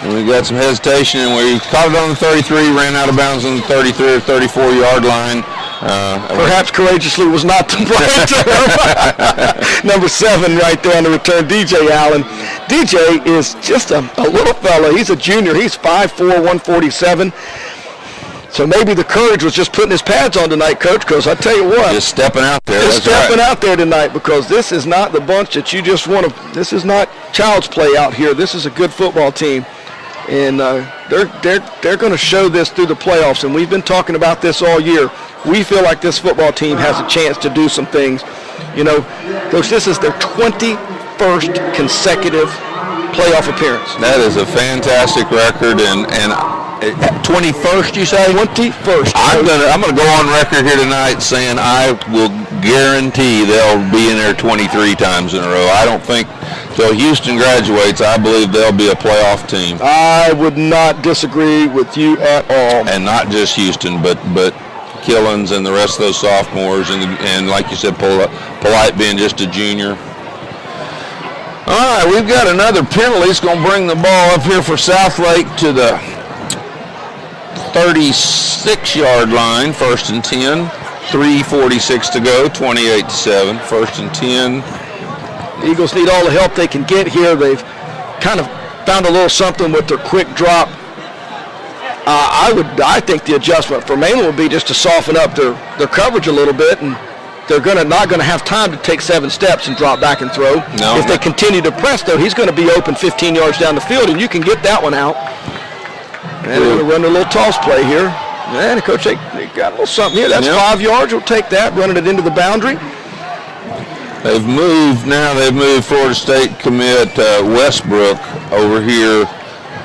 And we got some hesitation, and we caught it on the 33, ran out of bounds on the 33 or 34-yard line. Perhaps courageously was not the right term. Number 7 right there on the return, DJ Allen. DJ is just a little fella. He's a junior. He's 5'4", 147. So maybe the courage was just putting his pads on tonight, Coach, because I tell you what. Just stepping out there. Just stepping out there tonight, because this is not the bunch that you just want to. This is not child's play out here. This is a good football team. And they're going to show this through the playoffs, and we've been talking about this all year. We feel like this football team has a chance to do some things. You know, Coach, this is their 21st consecutive playoff appearance. That is a fantastic record, and 21st, you say? 21st. I'm gonna go on record here tonight saying I will guarantee they'll be in there 23 times in a row. I don't think till Houston graduates, I believe they'll be a playoff team. I would not disagree with you at all. And not just Houston, but Killens and the rest of those sophomores, and like you said, Polite being just a junior. All right, we've got another penalty. It's going to bring the ball up here for Southlake to the 36-yard line, 1st and 10. 3:46 to go, 28-7, 1st and 10. The Eagles need all the help they can get here. They've kind of found a little something with their quick drop. I think the adjustment for Mainland would be just to soften up their coverage a little bit, and they're not going to have time to take 7 steps and drop back and throw. No. If they continue to press, though, he's going to be open 15 yards down the field, and you can get that one out. And they're going to run a little toss play here. And Coach, they got a little something here. That's 5 yards. We'll take that, running it into the boundary. They've moved Florida State commit Westbrook over here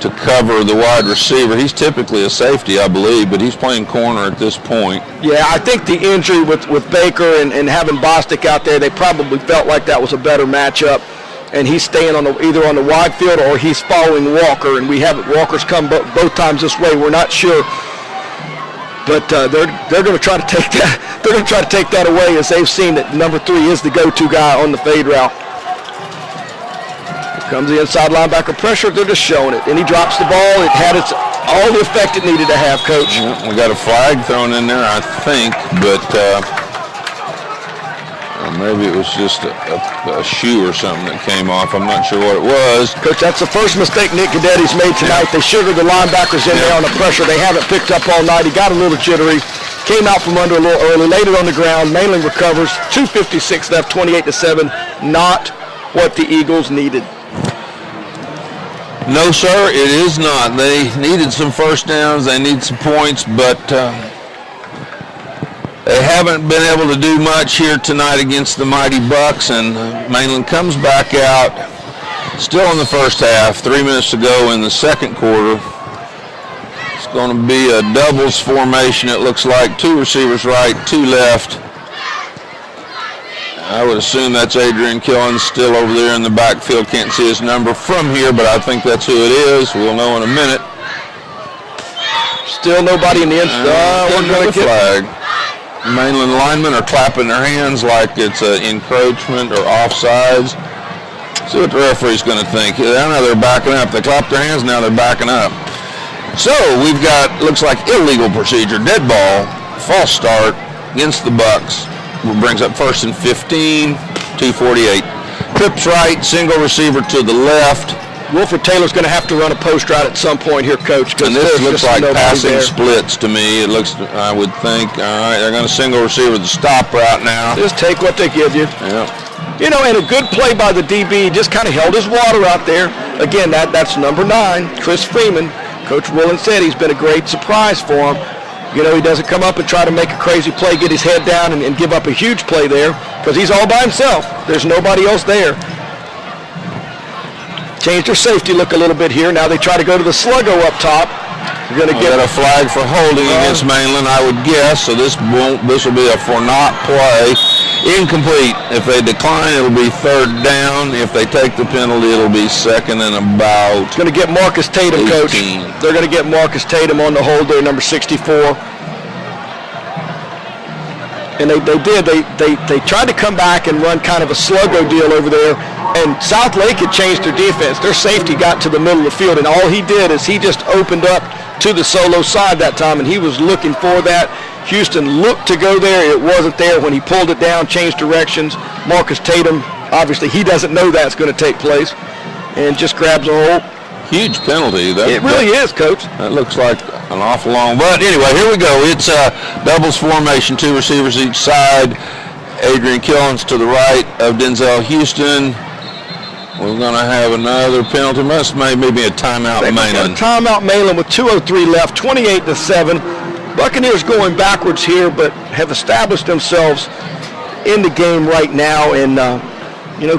to cover the wide receiver. He's typically a safety, I believe, but he's playing corner at this point. Yeah, I think the injury with Baker and having Bostic out there, they probably felt like that was a better matchup. And he's staying on either on the wide field or he's following Walker. And we have Walker's come both times this way. We're not sure. But they're going to try to take that. They're going to try to take that away, as they've seen that number 3 is the go-to guy on the fade route. Here comes the inside linebacker pressure. They're just showing it, and he drops the ball. It had all the effect it needed to have, Coach. Yeah, we got a flag thrown in there, I think, but maybe it was just a shoe or something that came off. I'm not sure what it was. Coach, that's the first mistake Nick Gadetti's made tonight. They sugared the linebackers in there on the pressure. They haven't picked up all night. He got a little jittery, came out from under a little early, laid it on the ground. Mainland recovers. 2:56 left, 28-7. Not what the Eagles needed. No, sir, it is not. They needed some first downs. They need some points, but they haven't been able to do much here tonight against the Mighty Bucks, and Mainland comes back out still in the first half. 3 minutes to go in the second quarter. It's going to be a doubles formation, it looks like. 2 receivers right, 2 left. I would assume that's Adrian Killens still over there in the backfield. Can't see his number from here, but I think that's who it is. We'll know in a minute. Still nobody in the inside. We're going to get flag. Mainland linemen are clapping their hands like it's an encroachment or offsides. See what the referee's going to think. Now they're backing up. They clap their hands, now they're backing up. So we've got, looks like illegal procedure, dead ball, false start against the Bucks. Brings up 1st and 15, 2:48. Trips right, single receiver to the left. Wilford Taylor's going to have to run a post route at some point here, Coach. And this looks like passing splits to me. It looks, I would think, all right, they're going to single receiver the stop route now. Just take what they give you. Yeah. You know, and a good play by the DB, just kind of held his water out there. Again, that's number 9, Chris Freeman. Coach Woolen said he's been a great surprise for him. You know, he doesn't come up and try to make a crazy play, get his head down, and give up a huge play there, because he's all by himself. There's nobody else there. Changed their safety look a little bit here. Now they try to go to the sluggo up top. You're going to get a flag for holding against Mainland, I would guess. So this will be a for not play. Incomplete. If they decline, it'll be 3rd down. If they take the penalty, it'll be 2nd and about. It's going to get Marcus Tatum, 18. Coach. They're going to get Marcus Tatum on the hold there, number 64. And they tried to come back and run kind of a sluggo deal over there. And South Lake had changed their defense. Their safety got to the middle of the field, and all he did is he just opened up to the solo side that time, and he was looking for that. Houston looked to go there. It wasn't there. When he pulled it down, changed directions, Marcus Tatum, obviously he doesn't know that's going to take place, and just grabs a hold. Huge penalty. It really is, Coach. That looks like an awful long. But anyway, here we go. It's a doubles formation, 2 receivers each side. Adrian Killens to the right of Denzel Houston. We're going to have another penalty. Maybe a timeout Mainland. Timeout Mainland with 2:03 left, 28-7. Buccaneers going backwards here, but have established themselves in the game right now. And,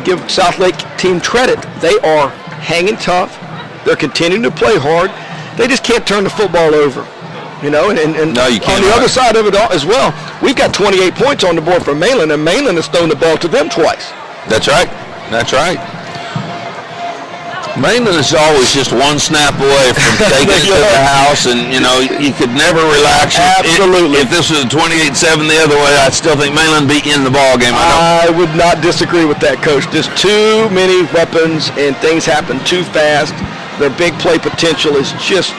give South Lake team credit. They are hanging tough. They're continuing to play hard. They just can't turn the football over. And no, you can't. On the other side of it all as well, we've got 28 points on the board for Mainland, and Mainland has thrown the ball to them twice. That's right. That's right. Mainland is always just one snap away from taking it to the house, and, you could never relax. Absolutely. If this was 28-7 the other way, I still think Mainland be in the ball game. I would not disagree with that, Coach. Just too many weapons, and things happen too fast. Their big play potential is it's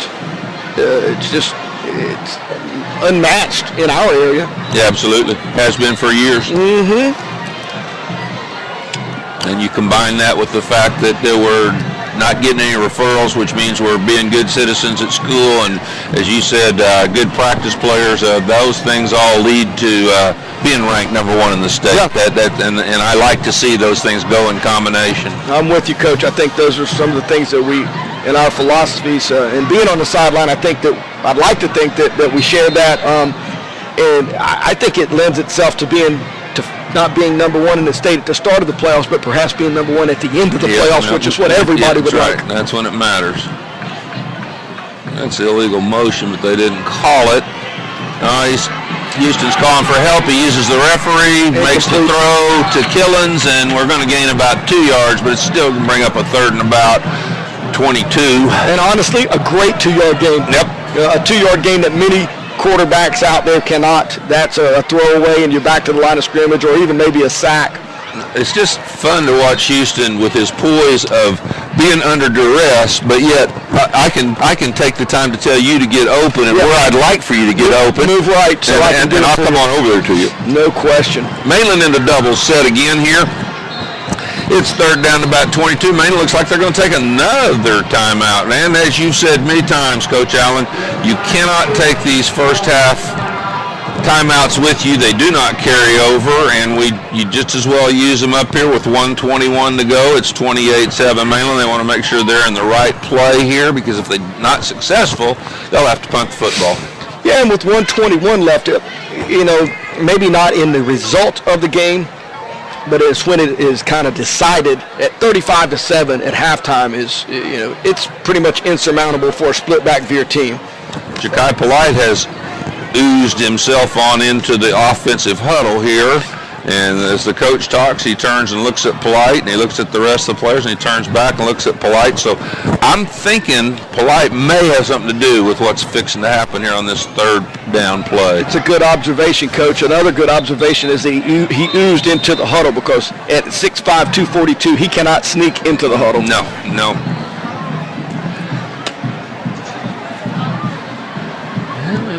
unmatched in our area. Yeah, absolutely. Has been for years. Mm-hmm. And you combine that with the fact that there were not getting any referrals, which means we're being good citizens at school, and as you said, good practice players. Those things all lead to being ranked #1 in the state. Yeah. And I like to see those things go in combination. I'm with you, Coach. I think those are some of the things that we, in our philosophies, and being on the sideline, I'd like to think that we share that, and I think it lends itself to not being #1 in the state at the start of the playoffs, but perhaps being #1 at the end of the playoffs, which is what everybody would like. That's when it matters. That's illegal motion, but they didn't call it. Houston's calling for help. He uses the referee, makes the throw to Killens, and we're going to gain about 2 yards, but it's still going to bring up a 3rd and about 22. And honestly, a great 2-yard game. Yep. A 2-yard game that many quarterbacks out there cannot. That's a throwaway and you're back to the line of scrimmage, or even maybe a sack. It's just fun to watch Houston with his poise of being under duress, but yet I can take the time to tell you to get open and where I'd like for you to get open. Move right, so and I'll come on over there to you. No question. Mainland into doubles set again here. It's 3rd down to about 22. Mainland looks like they're going to take another timeout. And as you've said many times, Coach Allen, you cannot take these first half timeouts with you. They do not carry over, and you just as well use them up here with 1:21 to go. It's 28-7 Mainland. They want to make sure they're in the right play here, because if they're not successful, they'll have to punt the football. Yeah, and with 1:21 left, maybe not in the result of the game, but it's when it is kind of decided at 35-7 at halftime it's pretty much insurmountable for a split back veer team. Ja'Kai Polite has oozed himself on into the offensive huddle here, and as the coach talks, he turns and looks at Polite, and he looks at the rest of the players, and he turns back and looks at Polite. So I'm thinking Polite may have something to do with what's fixing to happen here on this 3rd down play. It's a good observation, Coach. Another good observation is he oozed into the huddle, because at 6'5", 242, he cannot sneak into the huddle. No.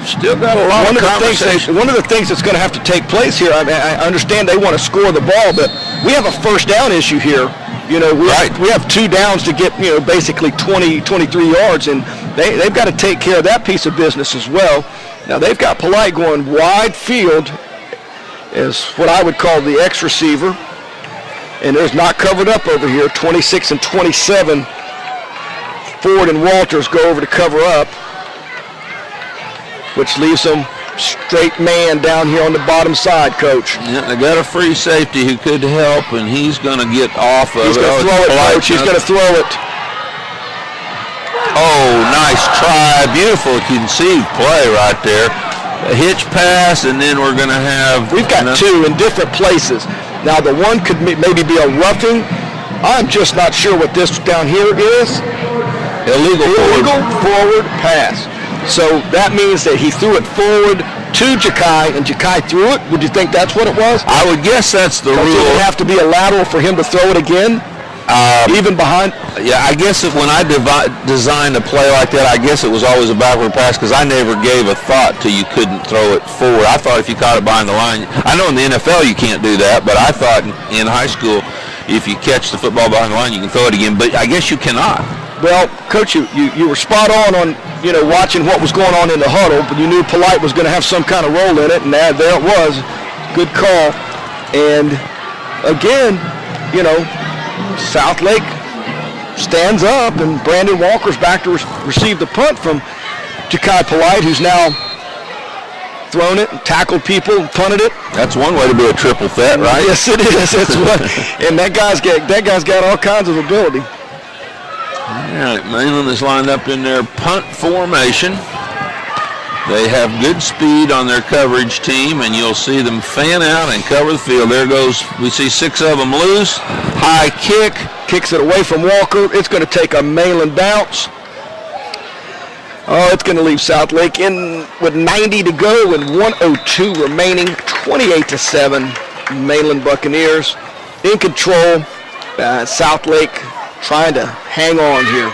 Still got a lot of conversation. One of the things that's going to have to take place here, I understand they want to score the ball, but we have a 1st down issue here. We have 2 downs to get, basically 20, 23 yards, and they've got to take care of that piece of business as well. Now, they've got Polite going wide field as what I would call the X receiver, and there's not covered up over here. 26 and 27, Ford and Walters go over to cover up, which leaves them straight man down here on the bottom side, Coach. Yeah, they got a free safety who could help, and he's going to get off of it. He's going to throw it, Coach. He's going to throw it. Oh, nice try. Beautiful conceived play right there. a hitch pass, and then we're going to have... We've got two in different places. Now, the one could maybe be a roughing. I'm just not sure what this down here is. Illegal forward pass. So that means that he threw it forward to Ja'Kai, and Ja'Kai threw it. Would you think that's what it was? I would guess that's the rule. Does it have to be a lateral for him to throw it again? Even behind? Yeah, I guess when I designed a play like that, I guess it was always a backward pass because I never gave a thought to you couldn't throw it forward. I thought if you caught it behind the line, I know in the NFL you can't do that, but I thought in high school if you catch the football behind the line, you can throw it again, but I guess you cannot. Well, Coach, you were spot on watching what was going on in the huddle, but you knew Polite was going to have some kind of role in it, and there it was. Good call. And again, Southlake stands up, and Brandon Walker's back to receive the punt from Ja'Kai Polite, who's now thrown it, and tackled people, and punted it. That's one way to be a triple threat, right? Yes, it is. That's what. And that guy's got all kinds of ability. All right, Mainland is lined up in their punt formation. They have good speed on their coverage team, and you'll see them fan out and cover the field. There goes, we see 6 of them loose. High kick. Kicks it away from Walker. It's going to take a Mainland bounce. Oh, it's going to leave Southlake in with 90 to go and 1:02 remaining. 28-7, Mainland Buccaneers in control. Southlake trying to hang on here.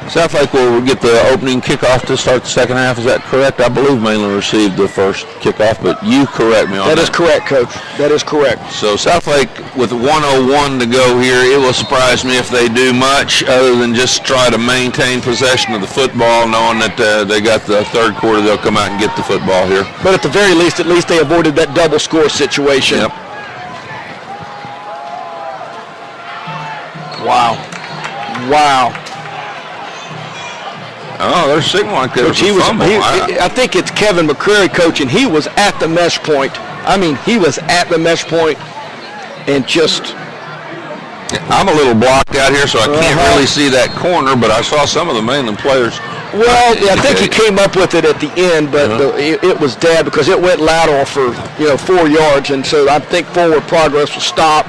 Southlake will get the opening kickoff to start the second half. Is that correct? I believe Mainland received the first kickoff, but you correct me on that. That is correct, Coach. That is correct. So Southlake with 1:01 to go here. It will surprise me if they do much other than just try to maintain possession of the football, knowing that they got the third quarter. They'll come out and get the football here. But at the very least, at least they avoided that double score situation. Yep. Wow. Wow. Oh, they're signaling that Coach, I think it's Kevin McCreary, Coach, and he was at the mesh point. I mean, he was at the mesh point and just... I'm a little blocked out here, so I can't really see that corner, but I saw some of the Mainland players. Well, yeah, I think he came up with it at the end, but it was dead because it went lateral for 4 yards, and so I think forward progress will stop.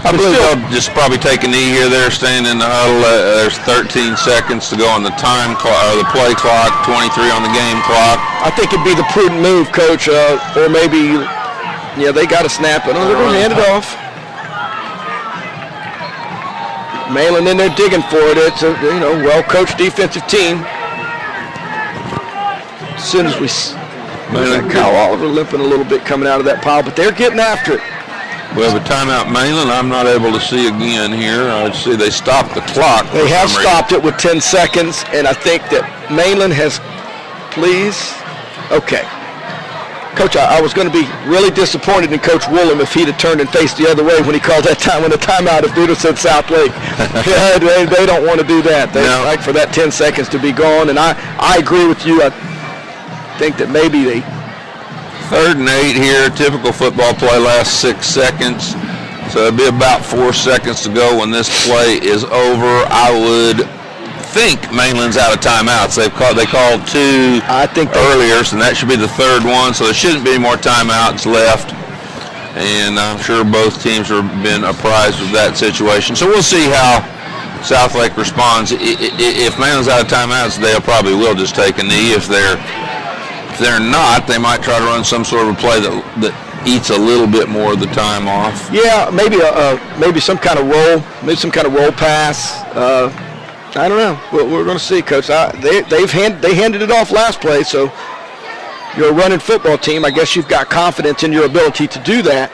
I believe they'll just probably take a knee here. They're staying in the huddle. There's 13 seconds to go on the time clock, or the play clock, 23 on the game clock. I think it'd be the prudent move, Coach, or maybe, they got to snap it. Oh, they're going to hand it off. Mainland in there digging for it. It's a well-coached defensive team. As soon as we Kyle Oliver limping a little bit coming out of that pile, but they're getting after it. We have a timeout, Mainland. I'm not able to see again here. I see they stopped the clock. They have stopped it with 10 seconds, and I think that Mainland has, okay. Coach, I was going to be really disappointed in Coach Woolham if he'd have turned and faced the other way when he called that time in the timeout if Duda said Southlake. They don't want to do that. They like for that 10 seconds to be gone, and I agree with you. I think that maybe they... 3rd and 8 here. Typical football play lasts 6 seconds. So it'll be about 4 seconds to go when this play is over. I would think Mainland's out of timeouts. They called 2 earlier, so that should be the 3rd one. So there shouldn't be any more timeouts left. And I'm sure both teams have been apprised of that situation. So we'll see how Southlake responds. If Mainland's out of timeouts, they probably will just take a knee. If they're not, they might try to run some sort of a play that eats a little bit more of the time off. Yeah, maybe some kind of roll, pass. I don't know. We're going to see, Coach. They handed it off last play, so you're a running football team. I guess you've got confidence in your ability to do that.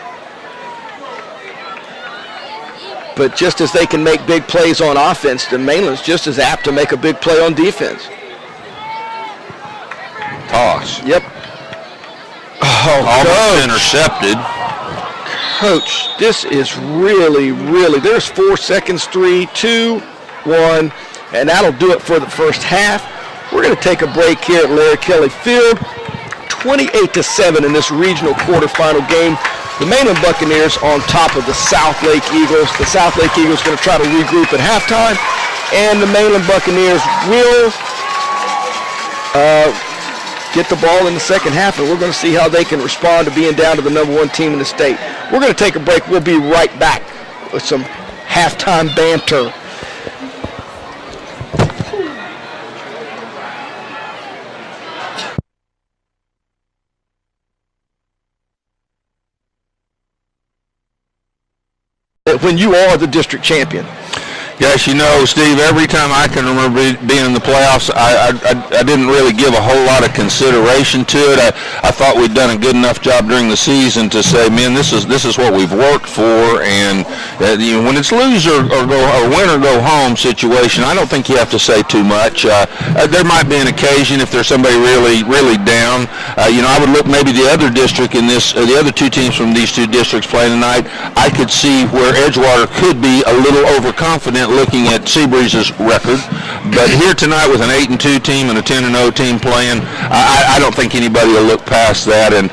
But just as they can make big plays on offense, the Mainland's just as apt to make a big play on defense. Toss. Yep. Almost intercepted. Coach, this is really, there's 4 seconds, 3, 2, 1, and that'll do it for the first half. We're going to take a break here at Larry Kelly Field. 28-7 in this regional quarterfinal game. The Mainland Buccaneers on top of the Southlake Eagles. The Southlake Eagles going to try to regroup at halftime. And the Mainland Buccaneers will get the ball in the second half, and we're going to see how they can respond to being down to the #1 team in the state. We're going to take a break. We'll be right back with some halftime banter. When you are the district champion. Yes, you know, Steve, every time I can remember being in the playoffs, I didn't really give a whole lot of consideration to it. I thought we'd done a good enough job during the season to say, man, this is what we've worked for, and you know, when it's lose or win or go home situation, I don't think you have to say too much. There might be an occasion if there's somebody really down. You know, I would look maybe the other district in this, the other two teams from these two districts playing tonight. I could see where Edgewater could be a little overconfident looking at SEABREEZE's record, but here tonight with an 8-2 team and a 10-0 team playing, I don't think anybody will look past that. And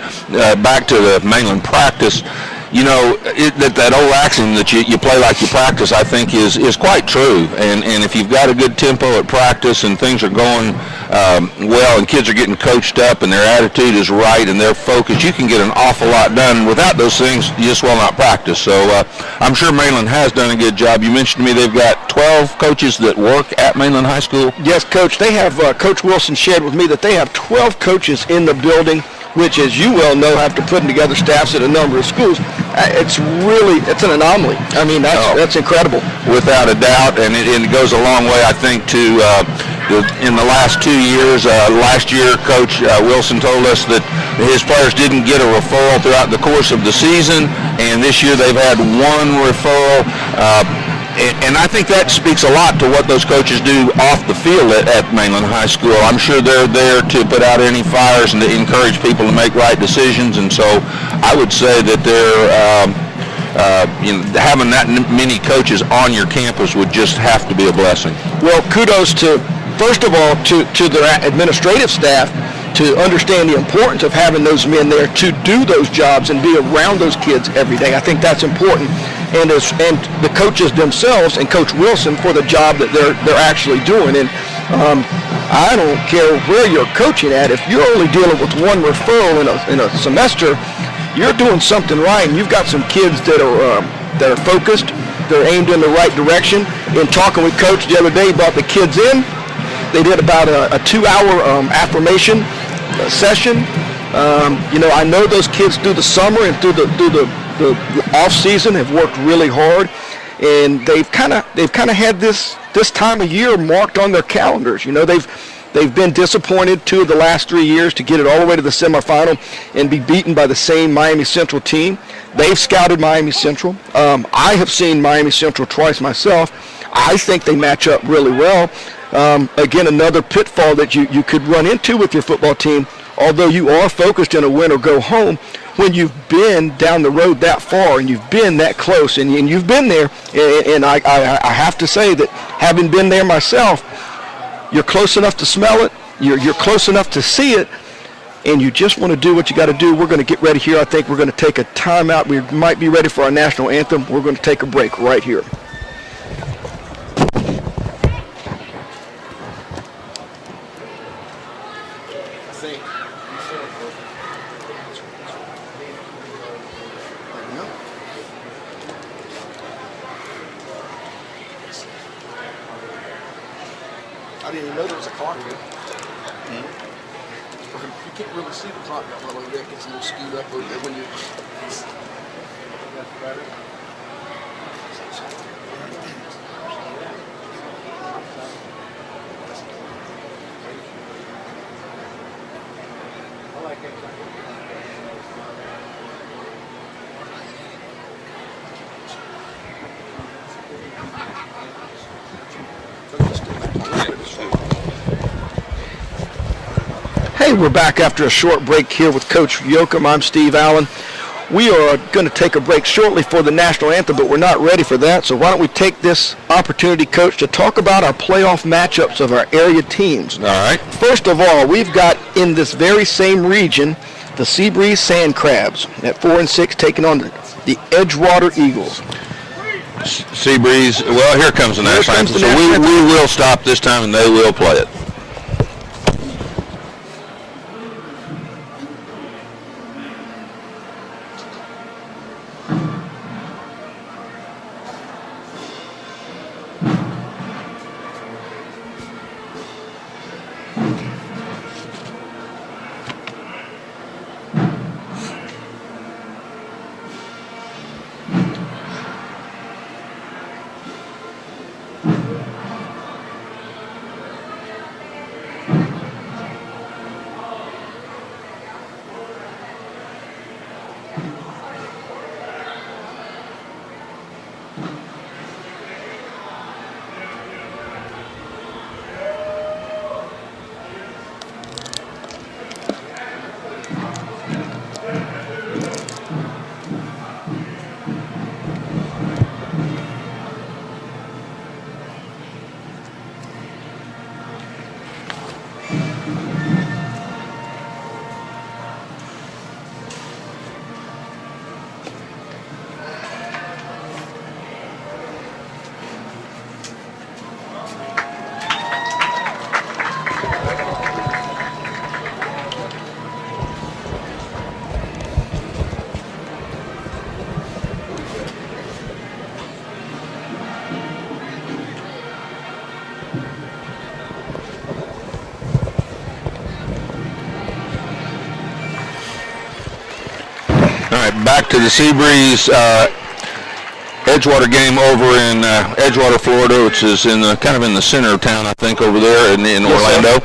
back to the Mainland practice, you know, that old axiom that you play like you practice, I think is quite true. And if you've got a good tempo at practice and things are going well and kids are getting coached up and their attitude is right and they're focused, you can get an awful lot done. Without those things, you just will not practice. So I'm sure Mainland has done a good job. You mentioned to me they've got 12 coaches that work at Mainland High School. Yes, Coach. They have, Coach Wilson shared with me that they have 12 coaches in the building, which, as you well know, after putting together staffs at a number of schools, it's an anomaly. I mean, that's incredible. Without a doubt, and it goes a long way, I think, to in the last 2 years. Last year, Coach Wilson told us that his players didn't get a referral throughout the course of the season, and this year they've had one referral. And I think that speaks a lot to what those coaches do off the field at Mainland High School. I'm sure they're there to put out any fires and to encourage people to make right decisions. And so I would say that they're, you know, having that many coaches on your campus would just have to be a blessing. Well, kudos to, first of all, to their administrative staff to understand the importance of having those men there to do those jobs and be around those kids every day. I think that's important. And the coaches themselves and Coach Wilson for the job that they're actually doing. And I don't care where you're coaching at. If you're only dealing with one referral in a semester, you're doing something right. And you've got some kids that are focused. They're aimed in the right direction. In talking with Coach the other day, brought the kids in. They did about a 2-hour affirmation session. You know, I know those kids through the summer and through the off season have worked really hard, and they've kind of had this time of year marked on their calendars. You know, they've been disappointed 2 of the last 3 years to get it all the way to the semifinal and be beaten by the same Miami Central team. They've scouted Miami Central. I have seen Miami Central twice myself. I think they match up really well. Again, another pitfall that you could run into with your football team, although you are focused in a win or go home, when you've been down the road that far and you've been that close and you've been there, and I have to say that having been there myself, you're close enough to smell it, you're close enough to see it, and you just want to do what you got to do. We're going to get ready here. I think we're going to take a timeout. We might be ready for our national anthem. We're going to take a break right here. I didn't even know there was a clock here. You can't really see the clock that well over there. It gets a little skewed up over there when you. Hey, we're back after a short break here with Coach Yoakum. I'm Steve Allen. We are going to take a break shortly for the national anthem, but we're not ready for that. So why don't we take this opportunity, Coach, to talk about our playoff matchups of our area teams. All right. First of all, we've got in this very same region the SEABREEZE SANDCRABS at 4-6 taking on the Edgewater Eagles. SEABREEZE, well, here comes the national anthem. So we will stop this time, and they will play it. Back to the SEABREEZE Edgewater game over in Edgewater, Florida, which is in the, kind of in the center of town, I think, over there in Orlando.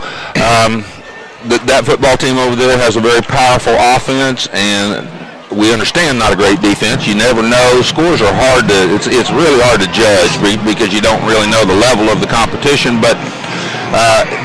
That football team over there has a very powerful offense, and we understand not a great defense. You never know. Scores are hard to, it's really hard to judge because you don't really know the level of the competition, but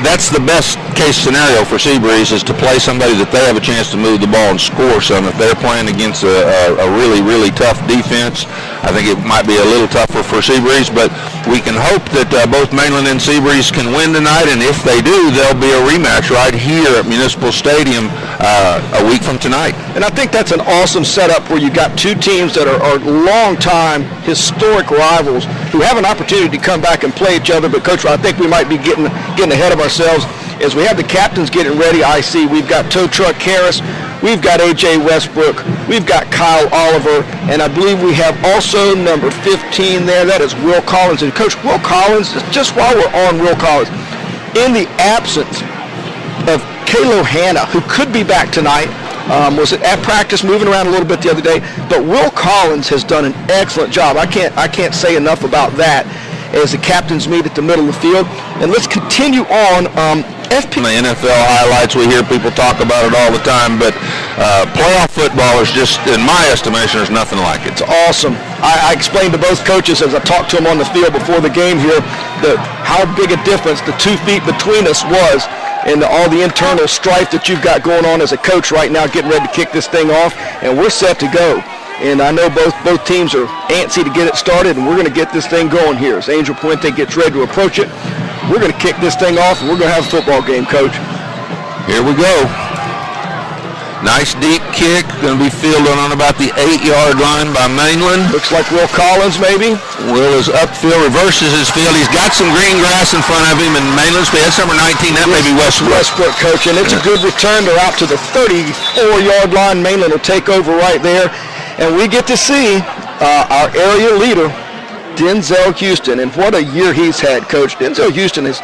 that's the best case scenario for SEABREEZE, is to play somebody that they have a chance to move the ball and score some. If they're playing against a really, really tough defense, I think it might be a little tougher for SEABREEZE, but we can hope that both Mainland and SEABREEZE can win tonight, and if they do, there'll be a rematch right here at Municipal Stadium a week from tonight. And I think that's an awesome setup where you've got two teams that are long-time historic rivals who have an opportunity to come back and play each other. But, Coach, I think we might be getting ahead of ourselves as we have the captains getting ready. I see we've got Tow Truck Harris, we've got A.J. Westbrook, we've got Kyle Oliver, and I believe we have also number 15 there. That is Will Collins. And, Coach, Will Collins, just while we're on Will Collins, in the absence of Kalo Hanna, who could be back tonight, was at practice, moving around a little bit the other day, but Will Collins has done an excellent job. I can't say enough about that as the captains meet at the middle of the field. And let's continue on. FP. The NFL highlights, we hear people talk about it all the time, but playoff football is just, in my estimation, there's nothing like it. It's awesome. I explained to both coaches as I talked to them on the field before the game here how big a difference the 2 feet between us was, and all the internal strife that you've got going on as a coach right now, getting ready to kick this thing off, and we're set to go. And I know both teams are antsy to get it started, and we're going to get this thing going here. As Angel Puente gets ready to approach it, we're going to kick this thing off, and we're going to have a football game, Coach. Here we go. Nice deep kick, going to be fielded on about the 8-yard line by Mainland. Looks like Will Collins, maybe. Will is upfield, reverses his field. He's got some green grass in front of him, and Mainland's field. That's number 19. That may be Westbrook. Westbrook, Coach, and it's a good return. They're out to the 34-yard line. Mainland will take over right there. And we get to see our area leader, Denzel Houston, and what a year he's had, Coach. Denzel Houston is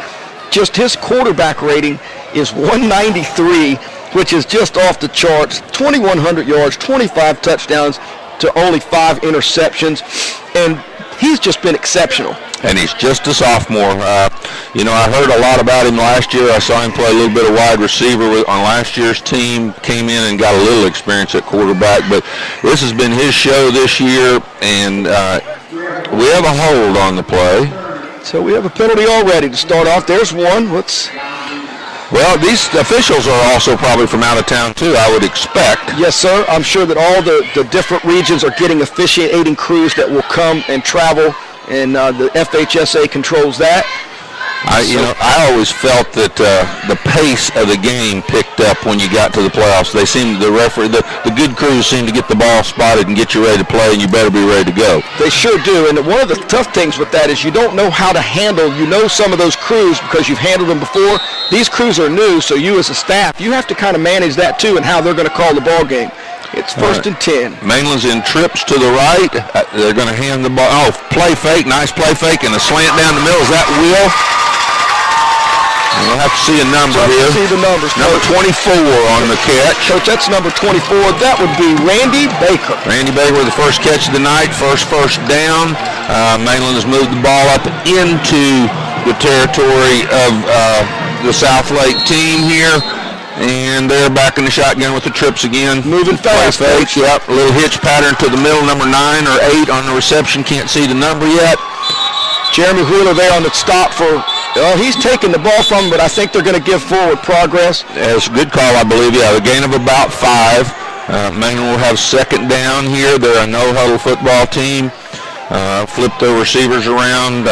just, his quarterback rating is 193, which is just off the charts. 2,100 yards, 25 touchdowns to only 5 interceptions, and he's just been exceptional. And he's just a sophomore. You know, I heard a lot about him last year. I saw him play a little bit of wide receiver on last year's team, came in and got a little experience at quarterback, but this has been his show this year, and we have a hold on the play. So we have a penalty already to start off. There's one. Well, these officials are also probably from out of town, too, I would expect. Yes, sir. I'm sure that all the different regions are getting officiating crews that will come and travel, and the FHSA controls that. I always felt that the pace of the game picked up when you got to the playoffs. They seemed, the good crews seem to get the ball spotted and get you ready to play, and you better be ready to go. They sure do, and one of the tough things with that is you don't know how to handle, some of those crews because you've handled them before. These crews are new, so you as a staff, you have to kind of manage that too and how they're going to call the ball game. It's first and 10. Mainland's in trips to the right. They're going to hand the ball. Oh, play fake, nice play fake, and a slant down the middle. Is that Will? We'll have to see a number here. See the numbers. Number 24 on the catch. Coach, that's number 24. That would be Randy Baker. Randy Baker with the first catch of the night, first down. Mainland has moved the ball up into the territory of the South Lake team here. And they're back in the shotgun with the trips again. Moving fast. Fakes, yep. A little hitch pattern to the middle, number 9 or 8 on the reception. Can't see the number yet. Jeremy Wheeler there on the stop for, he's taking the ball from him, but I think they're going to give forward progress. That's a good call, I believe. Yeah, the gain of about 5. Mainland will have second down here. They're a no-huddle football team. Flip the receivers around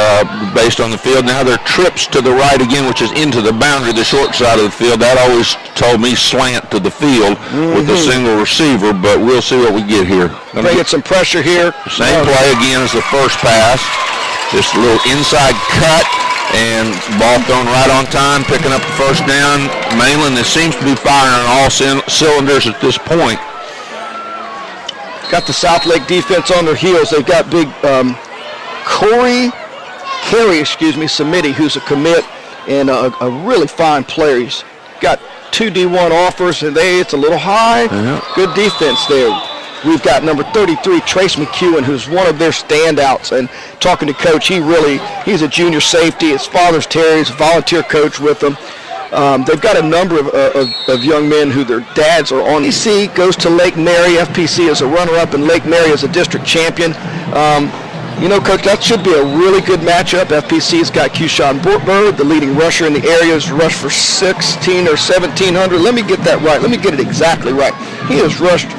based on the field. Now they're trips to the right again, which is into the boundary, the short side of the field. That always told me slant to the field with a single receiver, but we'll see what we get here. They get some pressure here. Same play again as the first pass. Just a little inside cut and ball thrown right on time, picking up the first down. Mainland, it seems to be firing on all cylinders at this point. Got the South Lake defense on their heels. They've got big Carey, Samiti, who's a commit and a really fine player. He's got 2 D1 offers, and it's a little high. Good defense there. We've got number 33, Trace McEwen, who's one of their standouts. And talking to Coach, he's a junior safety. His father's Terry. He's a volunteer coach with them. They've got a number of young men who their dads are on. FPC goes to Lake Mary. FPC is a runner-up, and Lake Mary is a district champion. Coach, that should be a really good matchup. FPC's got Keyshawn Bortberg, the leading rusher in the area, has rushed for 1,600 or 1,700. Let me get that right. Let me get it exactly right. He has rushed.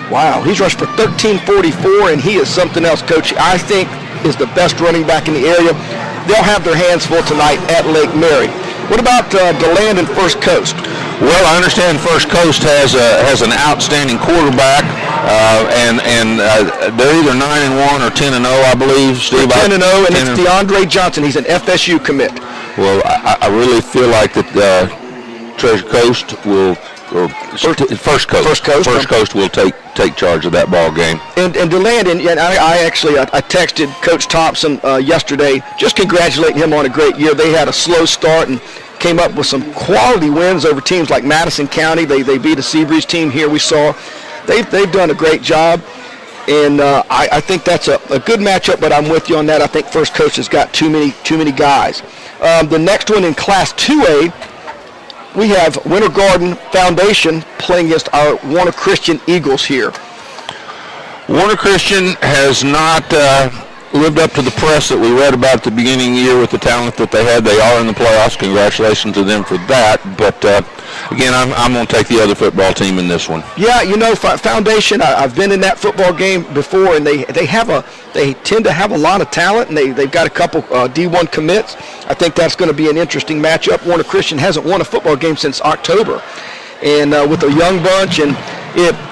Wow, he's rushed for 1,344, and he is something else, Coach. I think is the best running back in the area. They'll have their hands full tonight at Lake Mary. What about DeLand and First Coast? Well, I understand First Coast has an outstanding quarterback, and they're either 9-1 or 10-0, I believe. Steve, 10-0, and it's DeAndre Johnson. He's an FSU commit. Well, I really feel like that Treasure Coast will. First Coast will take charge of that ball game. And DeLand, and I texted Coach Thompson yesterday, just congratulating him on a great year. They had a slow start and came up with some quality wins over teams like Madison County. They beat a SEABREEZE team here. We saw they've done a great job, and I think that's a good matchup. But I'm with you on that. I think First Coast has got too many guys. The next one in Class 2A. We have Winter Garden Foundation playing against our Warner Christian Eagles here. Warner Christian has not lived up to the press that we read about at the beginning of the year with the talent that they had. They are in the playoffs. Congratulations to them for that. But, again, I'm going to take the other football team in this one. Yeah, Foundation, I've been in that football game before, and they tend to have a lot of talent, and they've got a couple D1 commits. I think that's going to be an interesting matchup. Warner Christian hasn't won a football game since October, and with a young bunch, and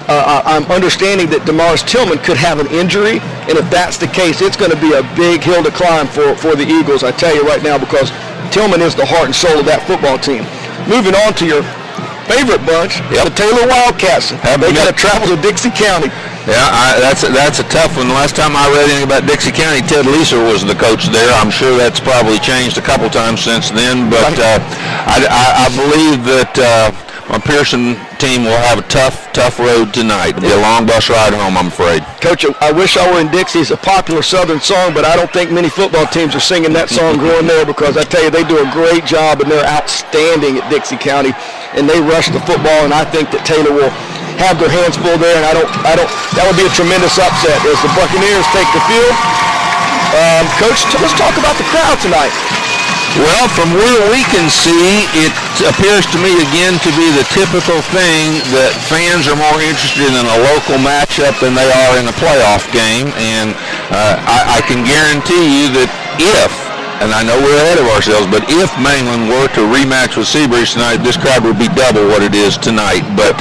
I'm understanding that Damaris Tillman could have an injury, and if that's the case, it's going to be a big hill to climb for the Eagles, I tell you right now, because Tillman is the heart and soul of that football team. Moving on to your favorite bunch, the Taylor Wildcats. They got to travel to Dixie County. Yeah, that's a tough one. The last time I read anything about Dixie County, Ted Leeser was the coach there. I'm sure that's probably changed a couple times since then, but I believe that my Pearson team will have a tough road tonight. It'll be a long bus ride home, I'm afraid. Coach, I wish I were in Dixie. It's a popular Southern song, but I don't think many football teams are singing that song growing there, because I tell you, they do a great job, and they're outstanding at Dixie County, and they rush the football, and I think that Taylor will have their hands full there, and I don't. That would be a tremendous upset as the Buccaneers take the field. Coach, let's talk about the crowd tonight. Well, from where we can see, it appears to me again to be the typical thing that fans are more interested in a local matchup than they are in a playoff game, and I can guarantee you that if and I know we're ahead of ourselves, but if Mainland were to rematch with SEABREEZE tonight, this crowd would be double what it is tonight. But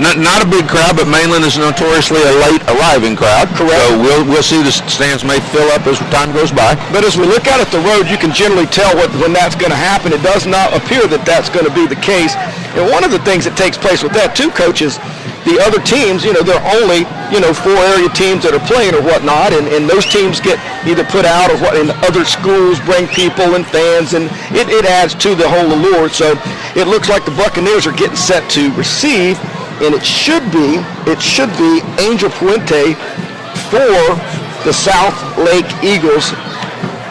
not a big crowd, but Mainland is notoriously a late arriving crowd. Correct. So we'll see the stands may fill up as time goes by. But as we look out at the road, you can generally tell when that's going to happen. It does not appear that that's going to be the case. And one of the things that takes place with that too, Coach, is the other teams, they're only, 4 area teams that are playing or whatnot, and those teams get either put out or what, and other schools bring people and fans, and it adds to the whole allure. So it looks like the Buccaneers are getting set to receive, and it should be Angel Puente for the South Lake Eagles,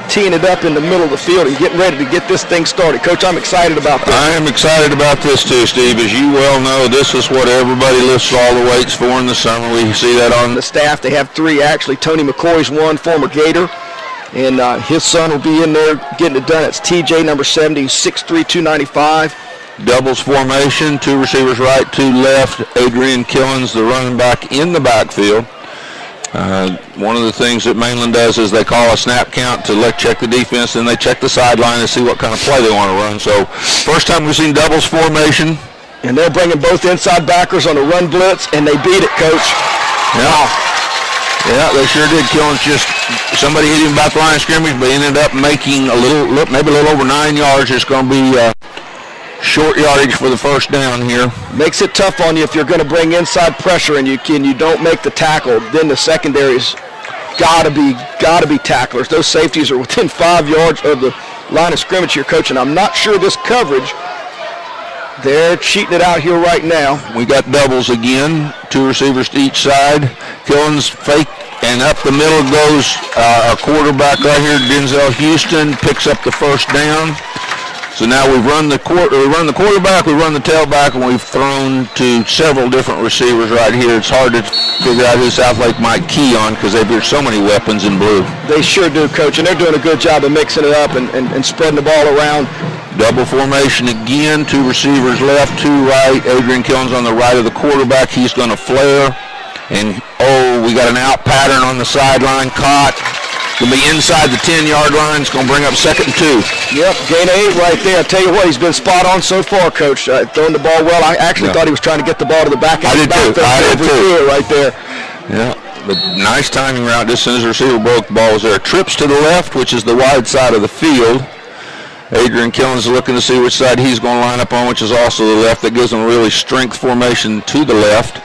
teeing it up in the middle of the field and getting ready to get this thing started. Coach, I'm excited about this. I am excited about this too, Steve. As you well know, this is what everybody lifts all the weights for in the summer. We see that on the staff. They have 3 actually. Tony McCoy's one, former Gator, and his son will be in there getting it done. It's TJ, number 70, 6'3", 295. Doubles formation, 2 receivers right, 2 left. Adrian Killens, the running back, in the backfield. One of the things that Mainland does is they call a snap count to check the defense, then they check the sideline and see what kind of play they want to run. So first time we've seen doubles formation. And they're bringing both inside backers on a run blitz, and they beat it, Coach. Yeah. Wow. Yeah, they sure did. Killens somebody hit him about the line of scrimmage, but he ended up making maybe a little over 9 yards. It's going to be short yardage for the first down here. Makes it tough on you if you're going to bring inside pressure and you don't make the tackle. Then the secondary's gotta be tacklers. Those safeties are within 5 yards of the line of scrimmage here, Coach, and I'm not sure this coverage. They're cheating it out here right now. We got doubles again, 2 receivers to each side. Killens fake, and up the middle goes our quarterback right here, Denzel Houston, picks up the first down. So now we've run the quarterback, we run the tailback, and we've thrown to several different receivers right here. It's hard to figure out who South Lake might key on because they've got so many weapons in blue. They sure do, Coach, and they're doing a good job of mixing it up and spreading the ball around. Double formation again, 2 receivers left, 2 right. Adrian Killens on the right of the quarterback. He's going to flare. And, we got an out pattern on the sideline, caught. Going to be inside the 10-yard line. It's going to bring up 2nd and 2. Yep, gain of 8 right there. I tell you what, he's been spot on so far, Coach. Throwing the ball well. I actually thought he was trying to get the ball to the back end. I did too. Right there. Yeah, but nice timing route. Just as soon as the receiver broke, the ball was there. Trips to the left, which is the wide side of the field. Adrian Killens is looking to see which side he's going to line up on, which is also the left. That gives them a really strength formation to the left.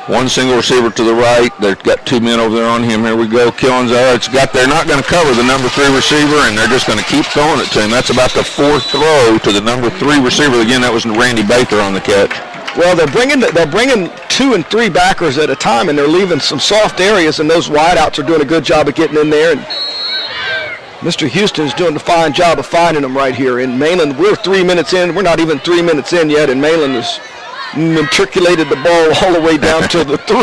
1 single receiver to the right. They've got 2 men over there on him. Here we go. Killens, they're not going to cover the number 3 receiver, and they're just going to keep throwing it to him. That's about the 4th throw to the number 3 receiver. Again, that was Randy Baker on the catch. Well, they're bringing 2 and 3 backers at a time, and they're leaving some soft areas, and those wideouts are doing a good job of getting in there. And Mr. Houston's doing a fine job of finding them right here. In Mainland, we're 3 minutes in. We're not even 3 minutes in yet, and Mainland has matriculated the ball all the way down to the 3.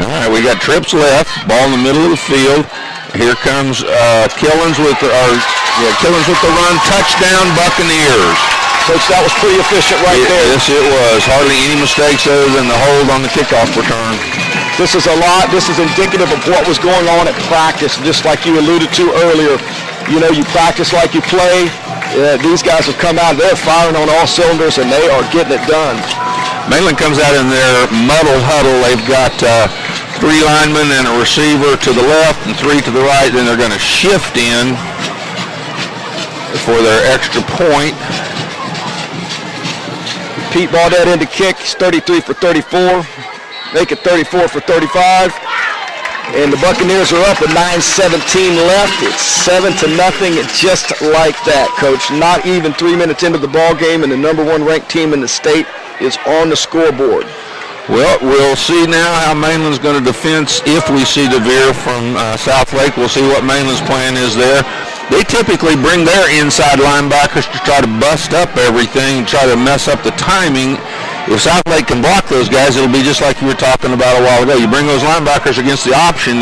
All right, we got trips left, ball in the middle of the field. Here comes Killens with the run, touchdown Buccaneers. Coach, that was pretty efficient right there. Yes, it was. Hardly any mistakes other than the hold on the kickoff return. This is indicative of what was going on at practice, just like you alluded to earlier. You practice like you play. These guys have come out, they're firing on all cylinders, and they are getting it done. Mainland comes out in their muddle huddle. They've got 3 linemen and a receiver to the left and 3 to the right. Then they're going to shift in for their extra point. Pete Baudette in to kick. He's 33 for 34. Make it 34 for 35. And the Buccaneers are up with 9:17 left. It's 7-0, just like that, Coach. Not even 3 minutes into the ball game, and the number 1 ranked team in the state is on the scoreboard. Well, we'll see now how Mainland's going to defense if we see the veer from South Lake. We'll see what Mainland's plan is there. They typically bring their inside linebackers to try to bust up everything and try to mess up the timing. If South Lake can block those guys, it'll be just like you were talking about a while ago. You bring those linebackers against the option,